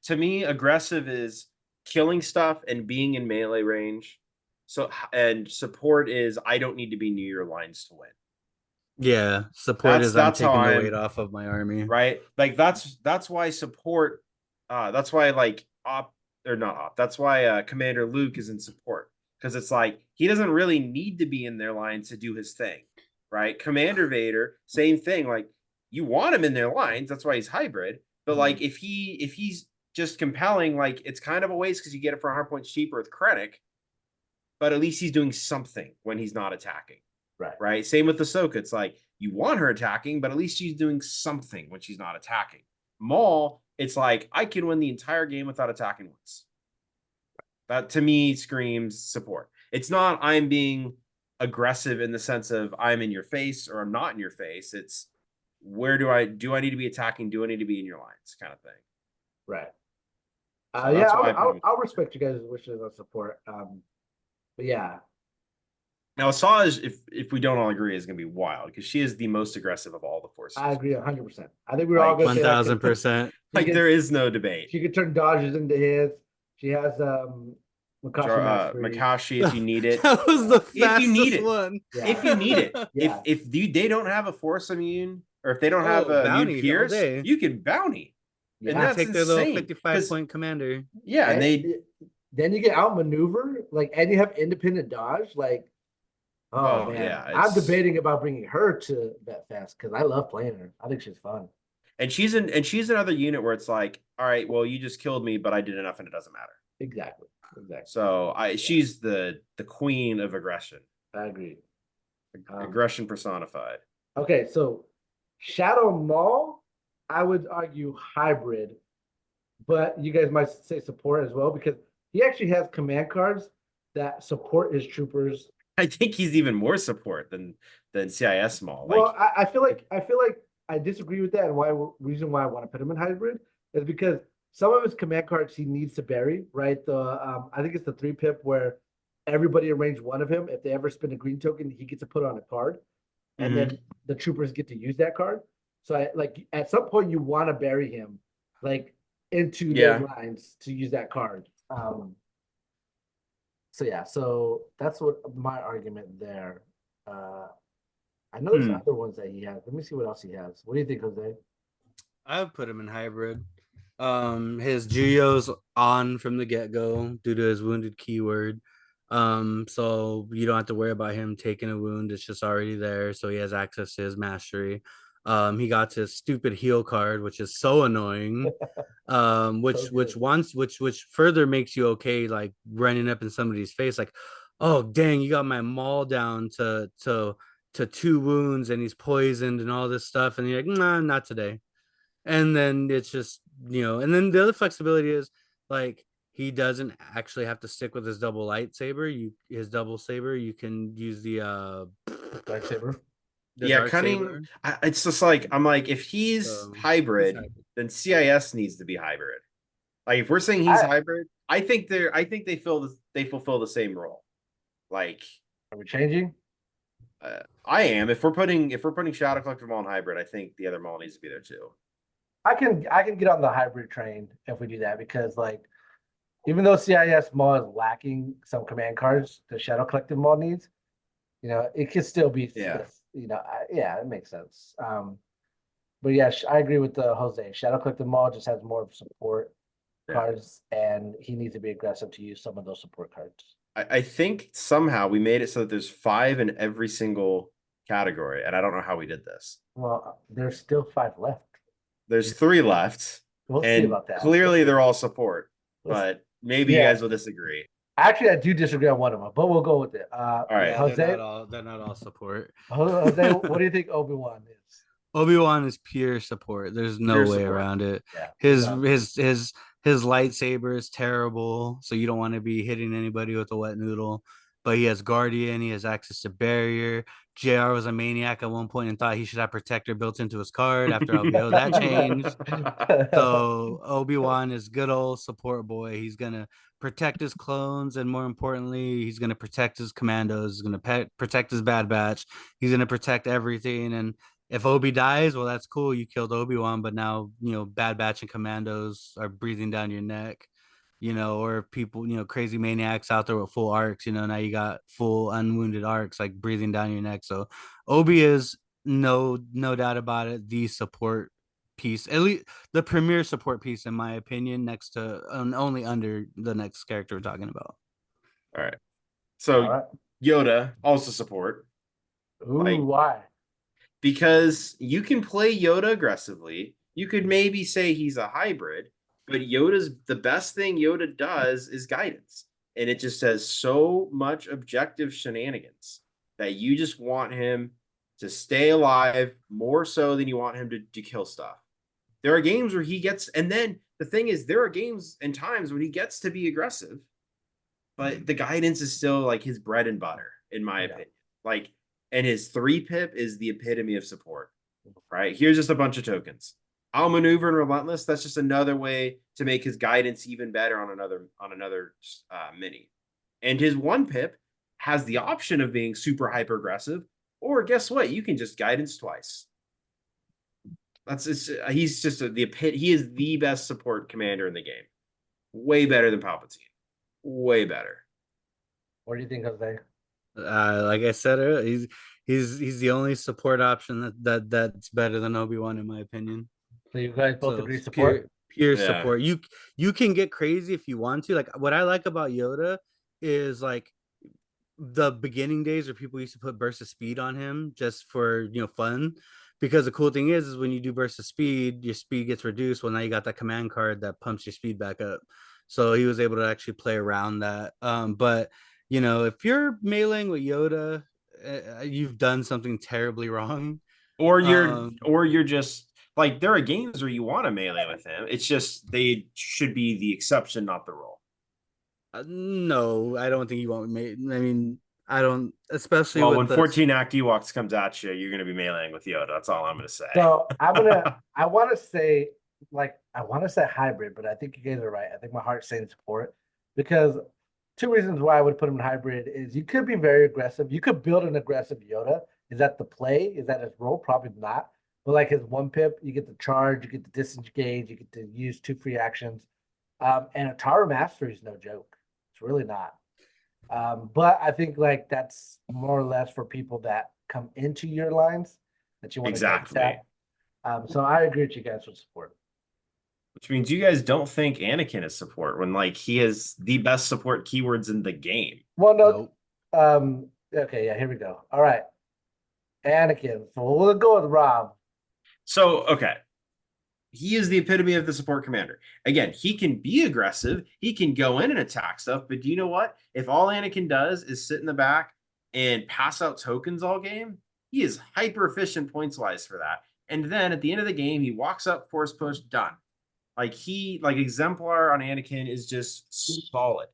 to me, aggressive is killing stuff and being in melee range. So and support is I don't need to be near your lines to win. Yeah, support is I'm That's how taking the I'm weight off of my army. right. Like that's why support. That's why like op or not op. That's why Commander Luke is in support because it's like he doesn't really need to be in their lines to do his thing, right? Commander Vader, same thing. Like you want him in their lines. That's why he's hybrid. But like if he's just compelling, like it's kind of a waste because you get it for 100 points cheaper with Krennic. But at least he's doing something when he's not attacking. Right. Right. Same with Ahsoka. It's like you want her attacking, but at least she's doing something when she's not attacking. Maul, it's like I can win the entire game without attacking once. That to me screams support. It's not I'm being aggressive in the sense of I'm in your face or I'm not in your face. It's where do I need to be attacking? Do I need to be in your lines? Kind of thing. Right. So Yeah, that's why I'll respect you guys' wishes on support. But yeah, now Asajj, if we don't all agree, is going to be wild because she is the most aggressive of all the forces. I agree 100%. I think we're all Like, going to say 1000%. Like there is no debate. She could turn dodges into hits. She has Makashi if you need it. That was the If you fastest need it. one. Yeah. If you need it. Yeah. If they don't have a force immune or if they don't have a immune pierce, you can bounty. Yeah. And that's take their little insane, 55-point commander. Yeah, and then you get outmaneuver, like, and you have independent dodge, like. Oh man, yeah, I'm debating about bringing her to Vetfest because I love playing her. I think she's fun. And she's another unit where it's like, all right, well, you just killed me, but I did enough and it doesn't matter. Exactly. So she's the queen of aggression. I agree. Aggression personified. Okay, so Shadow Maul, I would argue hybrid, but you guys might say support as well because he actually has command cards that support his troopers. I think he's even more support than CIS Maul. Well, like, I feel like I disagree with that, and reason why I want to put him in hybrid is because some of his command cards he needs to bury, right? I think it's the 3-pip where everybody in range 1 of him, if they ever spend a green token, he gets to put on a card, and then the troopers get to use that card. So like at some point you want to bury him, like into those lines to use that card. So that's what my argument there. I know there's other ones that he has. Let me see what else he has. What do you think, Jose? I would put him in hybrid. His Juyo's on from the get-go due to his wounded keyword. So you don't have to worry about him taking a wound. It's just already there. So he has access to his mastery. He got his stupid heal card, which is so annoying. Which further makes you okay, like running up in somebody's face, like, oh dang, you got my Maul down to 2 wounds and he's poisoned and all this stuff, and you're like, nah, not today. And then it's just, and then the other flexibility is like he doesn't actually have to stick with his double lightsaber. His double saber, you can use the lightsaber. Cunning. It's just like I'm like, if he's hybrid, then CIS needs to be hybrid. Like if we're saying he's hybrid, I think they fulfill the same role. Like, are we changing? I am. If we're putting Shadow Collector Maul in hybrid, I think the other Maul needs to be there too. I can get on the hybrid train if we do that because like even though CIS Maul is lacking some command cards, the Shadow Collector Maul needs, it could still be it makes sense. But yeah, I agree with Jose. Shadow Collector Maul just has more support cards, and he needs to be aggressive to use some of those support cards. I think somehow we made it so that there's 5 in every single category, and I don't know how we did this. Well, there's still 5 left. There's 3 left, we'll see about that. Clearly they're all support, but maybe you guys will disagree. Actually, I do disagree on one of them, but we'll go with it. All right, Jose, they're not all support. Jose, what do you think Obi-Wan is? Obi-Wan is pure support. There's no way around it. Yeah. His lightsaber is terrible, so you don't want to be hitting anybody with a wet noodle. but he has Guardian, he has access to Barrier. JR was a maniac at one point and thought he should have Protector built into his card after LVO. That changed. So Obi-Wan is good old support boy. He's gonna protect his clones, and more importantly, he's gonna protect his commandos. He's gonna protect his Bad Batch. He's gonna protect everything. And if Obi dies, well, that's cool. You killed Obi-Wan, but now Bad Batch and commandos are breathing down your neck. Or people, crazy maniacs out there with full arcs. Now you got full unwounded arcs like breathing down your neck. So Obi is no doubt about it the support piece, at least the premier support piece in my opinion, next to only under the next character we're talking about. All right. So All right. Yoda also support. Ooh, why? Because you can play Yoda aggressively. You could maybe say he's a hybrid, but the best thing Yoda does is guidance. And it just has so much objective shenanigans that you just want him to stay alive more so than you want him to kill stuff. There are games where he gets, and then the thing is, there are games and times when he gets to be aggressive, but the guidance is still like his bread and butter, in my opinion. And his 3-pip is the epitome of support, right? Here's just a bunch of tokens. I'll maneuver and relentless. That's just another way to make his guidance even better on another mini. And his 1-pip has the option of being super hyper aggressive, or guess what? You can just guidance twice. He's just he is the best support commander in the game. Way better than Palpatine. Way better. What do you think, Jose? Like I said earlier, he's the only support option that's better than Obi-Wan in my opinion. So you guys both agree support? Pure support. You can get crazy if you want to. Like what I like about Yoda is like the beginning days where people used to put burst of speed on him just for fun. Because the cool thing is when you do burst of speed, your speed gets reduced. Well, now you got that command card that pumps your speed back up. So he was able to actually play around that. But if you're meleeing with Yoda, you've done something terribly wrong. Or you're just like, there are games where you want to melee with him. It's just they should be the exception, not the rule. No, I don't think you want me. I mean, I don't, especially when 14 Act Ewoks comes at you, you're going to be meleeing with Yoda. That's all I'm going to say. So I want to say hybrid, but I think you guys are right. I think my heart's saying support, because two reasons why I would put him in hybrid is you could be very aggressive. You could build an aggressive Yoda. Is that the play? Is that his role? Probably not. But like his 1-pip, you get the charge, you get the disengage, you get to use 2 free actions. And a Tara Mastery is no joke. It's really not. But I think like that's more or less for people that come into your lines that you want exactly. to so I agree with you guys with support. Which means you guys don't think Anakin is support when like he has the best support keywords in the game. Well, no. Nope. Okay, yeah, here we go. All right. Anakin. So we'll go with Rob. So, okay. He is the epitome of the support commander. Again, he can be aggressive. He can go in and attack stuff. But do you know what? If all Anakin does is sit in the back and pass out tokens all game, he is hyper efficient points-wise for that. And then at the end of the game, he walks up, force push, done. Like Exemplar on Anakin is just solid.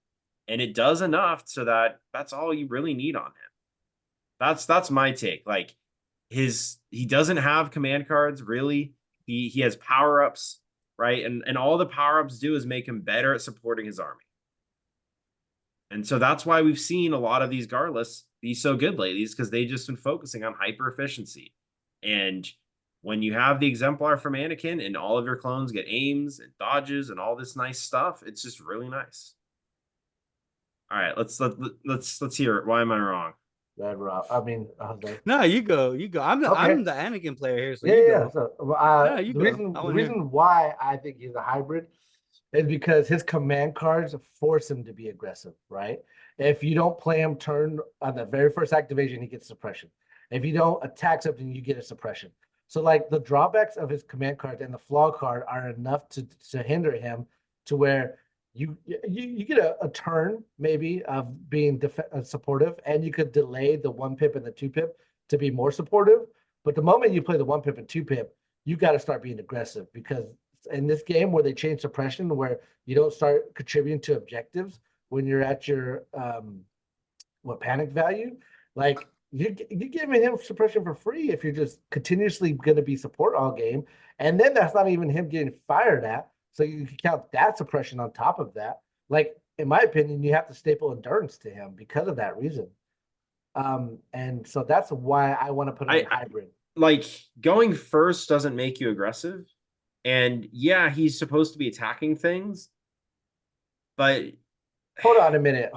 And it does enough so that's all you really need on him. That's my take. Like he doesn't have command cards, really. He has power-ups, right? And all the power-ups do is make him better at supporting his army. And so that's why we've seen a lot of these Garlists be so good lately, is because they've just been focusing on hyper efficiency. And when you have the Exemplar from Anakin and all of your clones get aims and dodges and all this nice stuff, it's just really nice. All right, let's hear it. Why am I wrong? I mean, no, you go. I'm the Anakin player here, so yeah. So, the reason why I think he's a hybrid is because his command cards force him to be aggressive, right? If you don't play him turn on the very first activation, he gets suppression. If you don't attack something, you get a suppression. So like the drawbacks of his command cards and the flaw card are enough to hinder him to where you get a turn maybe of being supportive, and you could delay the 1-pip and the 2-pip to be more supportive. But the moment you play the 1-pip and 2-pip, you got to start being aggressive, because in this game where they change suppression, where you don't start contributing to objectives when you're at your panic value. Like you're giving him suppression for free if you're just continuously going to be support all game, and then that's not even him getting fired at. So you can count that suppression on top of that. Like in my opinion, you have to staple endurance to him because of that reason. And so that's why I want to put him in hybrid. Like going first doesn't make you aggressive. And yeah, he's supposed to be attacking things. But hold on a minute.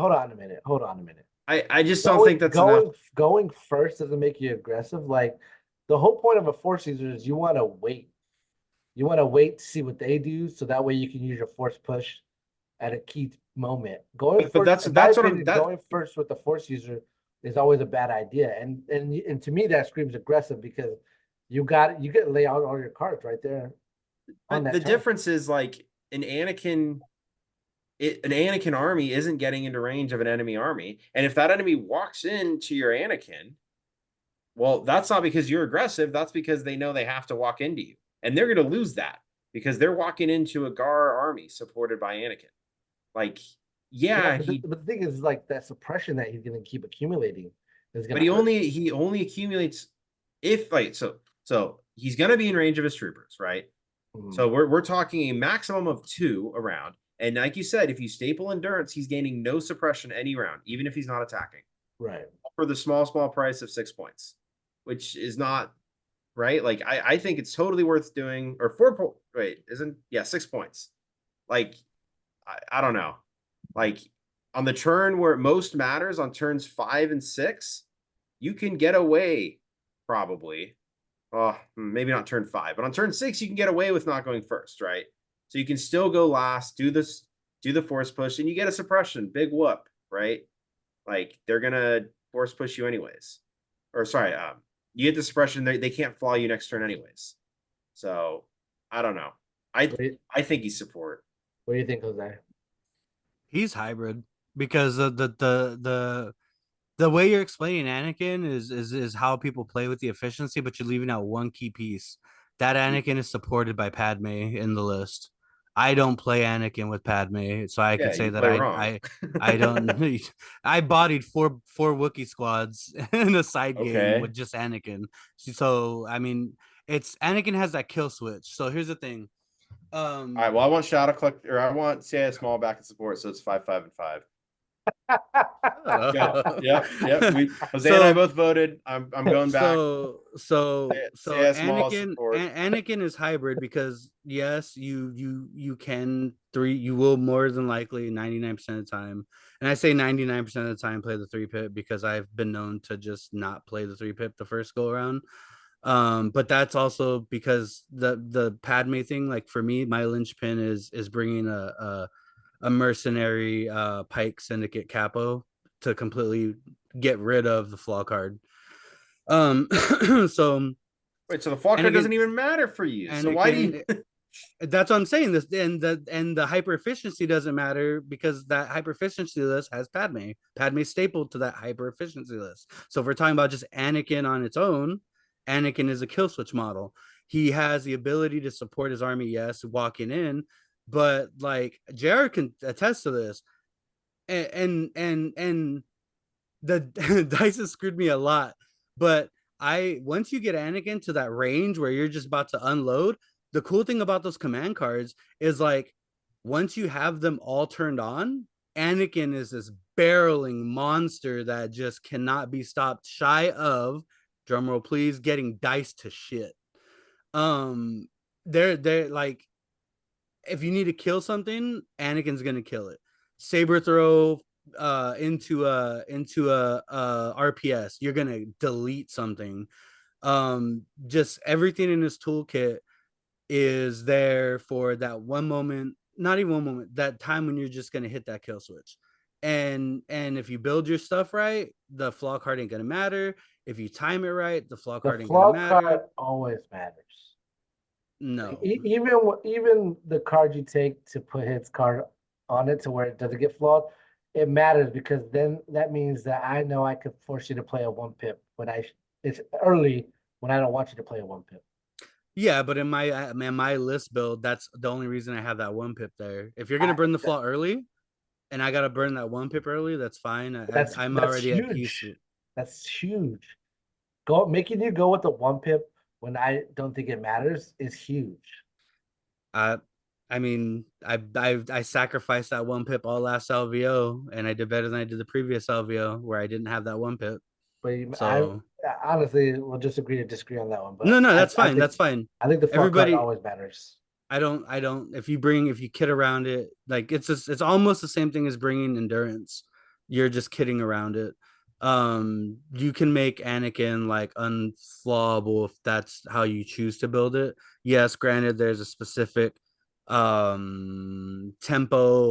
I just don't think that's enough. Going first doesn't make you aggressive. Like the whole point of a force user is you want to wait. You want to wait to see what they do, so that way you can use your force push at a key moment. Going first with the force user is always a bad idea. And to me that screams aggressive because you get to lay out all your cards right there. The difference is like an Anakin army isn't getting into range of an enemy army. And if that enemy walks into your Anakin, well, that's not because you're aggressive. That's because they know they have to walk into you. And they're going to lose that because they're walking into a Gar army supported by Anakin. Like, but the thing is, like, that suppression that he's going to keep accumulating is going to. But he only accumulates if, like, so he's going to be in range of his troopers, right? Mm. So we're talking a maximum of 2 around. And like you said, if you staple endurance, he's gaining no suppression any round, even if he's not attacking. Right. For the small price of 6 points, which is not right. Like I think it's totally worth doing. Or 6 points. Like I don't know. Like on the turn where it most matters, on turns 5 and 6, you can get away probably. Oh, maybe not turn 5, but on turn 6, you can get away with not going first, right? So you can still go last, do the force push, and you get a suppression, big whoop, right? Like they're gonna force push you anyways. Or sorry, you get the suppression, they can't flaw you next turn anyways. So I don't know. I think he's support. What do you think, Jose? He's hybrid because the way you're explaining Anakin is how people play with the efficiency, but you're leaving out one key piece. That Anakin is supported by Padme in the list. I don't play Anakin with Padme, so I can say that I don't. I bodied four Wookiee squads in a side game with just Anakin. So I mean, it's Anakin has that kill switch. So here's the thing. All right. Well, I want Shadow Collector, or I want CIS Small back in support, so it's 5, 5, and 5. Yeah. Jose and I both voted. I'm going back. So Anakin is hybrid because yes, you can you will more than likely 99% of the time, and I say 99% of the time play the 3-pip because I've been known to just not play the 3-pip the first go around. But that's also because the Padme thing, like for me, my linchpin is bringing a mercenary Pike Syndicate capo to completely get rid of the flaw card. So wait, so the flaw card doesn't even matter for you. So why do you? That's what I'm saying. This and the hyper efficiency doesn't matter because that hyper efficiency list has Padme. Padme stapled to that hyper efficiency list. So if we're talking about just Anakin on its own, Anakin is a kill switch model. He has the ability to support his army, yes, walking in, but like JR can attest to this. And the dice has screwed me a lot. But once you get Anakin to that range where you're just about to unload, the cool thing about those command cards is like once you have them all turned on, Anakin is this barreling monster that just cannot be stopped shy of, drumroll please, getting dice to shit. They're like, if you need to kill something, Anakin's gonna kill it. Saber throw into a RPS, you're gonna delete something. Just everything in his toolkit is there for that one moment, not even one moment, that time when you're just gonna hit that kill switch. And if you build your stuff right, the flaw card ain't gonna matter. If you time it right, the flaw card ain't gonna matter. The flaw card always matters. No, even the card you take to put his card on it to where it doesn't get flawed, it matters because then that means that I know I could force you to play a 1-pip when it's early when I don't want you to play a 1-pip. Yeah, but in my list build, that's the only reason I have that 1-pip there. If you're gonna burn the flaw early, and I gotta burn that 1 pip early, that's fine. I'm That's already at peace. huge. That's huge. Making you go with the 1 pip when I don't think it matters is huge. I mean, I sacrificed that 1 pip all last LVO, and I did better than I did the previous LVO where I didn't have that 1 pip. But So honestly, we'll just agree to disagree on that one. But no, that's I fine. think, That's fine. I think the front Everybody, card always matters. I don't. If you kid around it, like it's almost the same thing as bringing endurance. You're just kidding around it. You can make Anakin like unflawable if that's how you choose to build it. Yes, granted, there's a specific tempo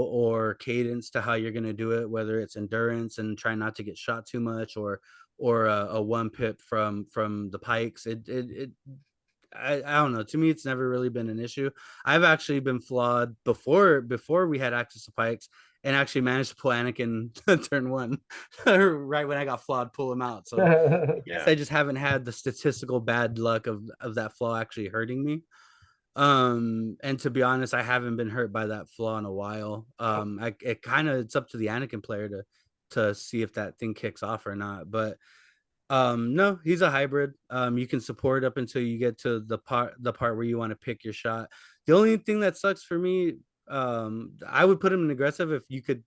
or cadence to how you're going to do it, whether it's endurance and try not to get shot too much, or a 1 pip from the pikes. I don't know. To me, it's never really been an issue. I've actually been flawed before we had access to pikes, and actually managed to pull Anakin turn 1 right when I got flawed, pull him out. So Yeah. I just haven't had the statistical bad luck of that flaw actually hurting me. And to be honest, I haven't been hurt by that flaw in a while. It's up to the Anakin player to see if that thing kicks off or not. But no, he's a hybrid. You can support up until you get to the part where you want to pick your shot. The only thing that sucks for me, I would put him in aggressive if you could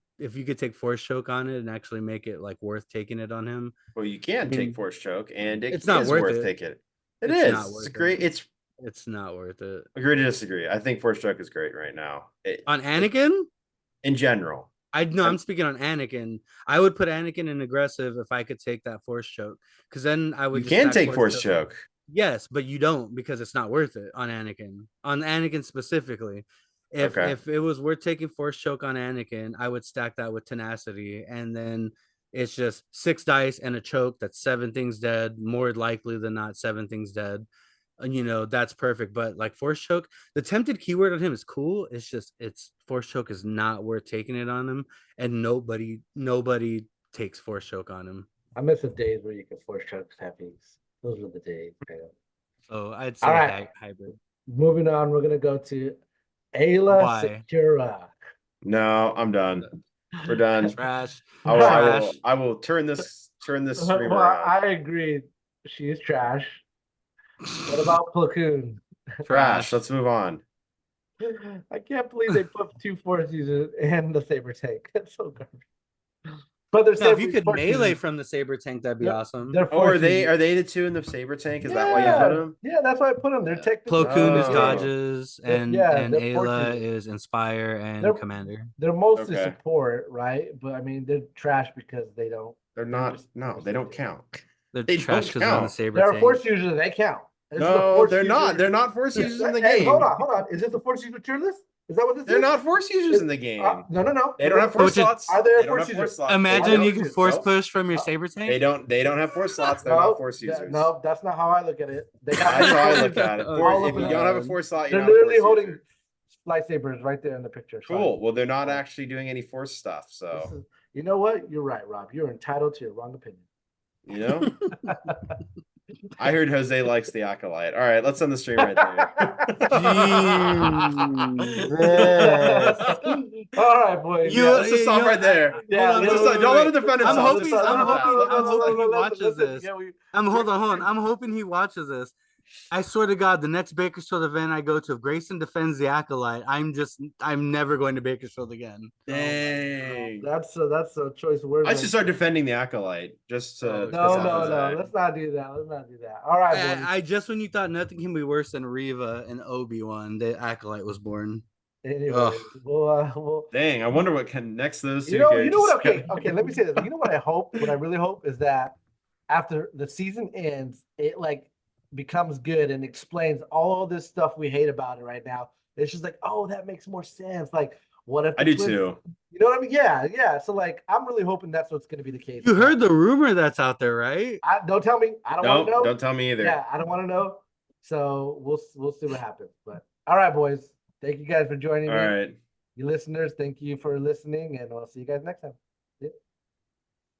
take force choke on it and actually make it like worth taking it on him. Well, you can take force choke, and it's not worth it. taking it. It It's is. not worth It's great. it. It's not worth it. Agree to disagree. I think force choke is great right now. On Anakin? In general. I'm speaking on Anakin. I would put Anakin in aggressive if I could take that force choke, because then I would. You can take force choke. Yes, but you don't, because it's not worth it on Anakin. On Anakin specifically, if it was worth taking force choke on Anakin, I would stack that with tenacity, and then it's just 6 dice and a choke. That's 7 things dead. More likely than not, 7 things dead. And that's perfect. But like force choke, the tempted keyword on him is cool. It's force choke is not worth taking it on him, and nobody takes force choke on him. I miss the days where you could force choke Heppies. Those were the days, man. So I'd say all right. hybrid. Moving on, we're gonna go to Ayla Secura. No, I'm done. We're done. Trash. I will turn this stream around. I agree. She's trash. What about Platoon? Trash. Let's move on. I can't believe they put 2 force users and the saber tank. That's so garbage. But if you could melee from the saber tank, that'd be awesome. Are they the 2 in the saber tank? Is that why you put them? Yeah, that's why I put them. They're technically. Plo Koon is dodges, and Ayla is inspire and commander. They're mostly support, right? But I mean, they're trash because they don't. They're not. No, they don't count. They're trash because on the saber tank. They're force users. They count. No, they're not. They're not force users in the game. Hold on. Is this the force user tier list? Is that what this is? They're not force users in the game. No. They don't have force slots. Are there force users? Imagine you can force push from your saber tank. They don't have force slots. They're not force users. No, that's not how I look at it. That's how I look at it. If you don't have a force slot, you're literally holding lightsabers right there in the picture. Cool. Well, they're not actually doing any force stuff. So you know what? You're right, Rob. You're entitled to your wrong opinion. You know. I heard Jose likes the Acolyte. All right, let's end the stream right there. All right, boys. Let's just stop right there. Yeah, don't let him defend himself. I'm hoping he watches this. Hold on. I'm hoping he watches this. I swear to God, the next Bakersfield event I go to, if Grayson defends the Acolyte, I'm never going to Bakersfield again. Dang. That's a choice of words. I should start defending the Acolyte just to. No. Let's not do that. All right, boys. I just when you thought nothing can be worse than Riva and Obi-Wan, the Acolyte was born. Anyway, well, dang, I wonder what connects those two. You know what? Okay. Let me say this. You know what I hope? What I really hope is that after the season ends, it becomes good and explains all this stuff we hate about it right now. It's just like, oh, that makes more sense. Like, what if I do too? You know what I mean? Yeah. So I'm really hoping that's what's going to be the case. You heard the rumor that's out there, right? Don't tell me. I don't want to know. Don't tell me either. Yeah, I don't want to know. So we'll see what happens. But all right, boys. Thank you guys for joining me. All right. You listeners, thank you for listening, and we'll see you guys next time.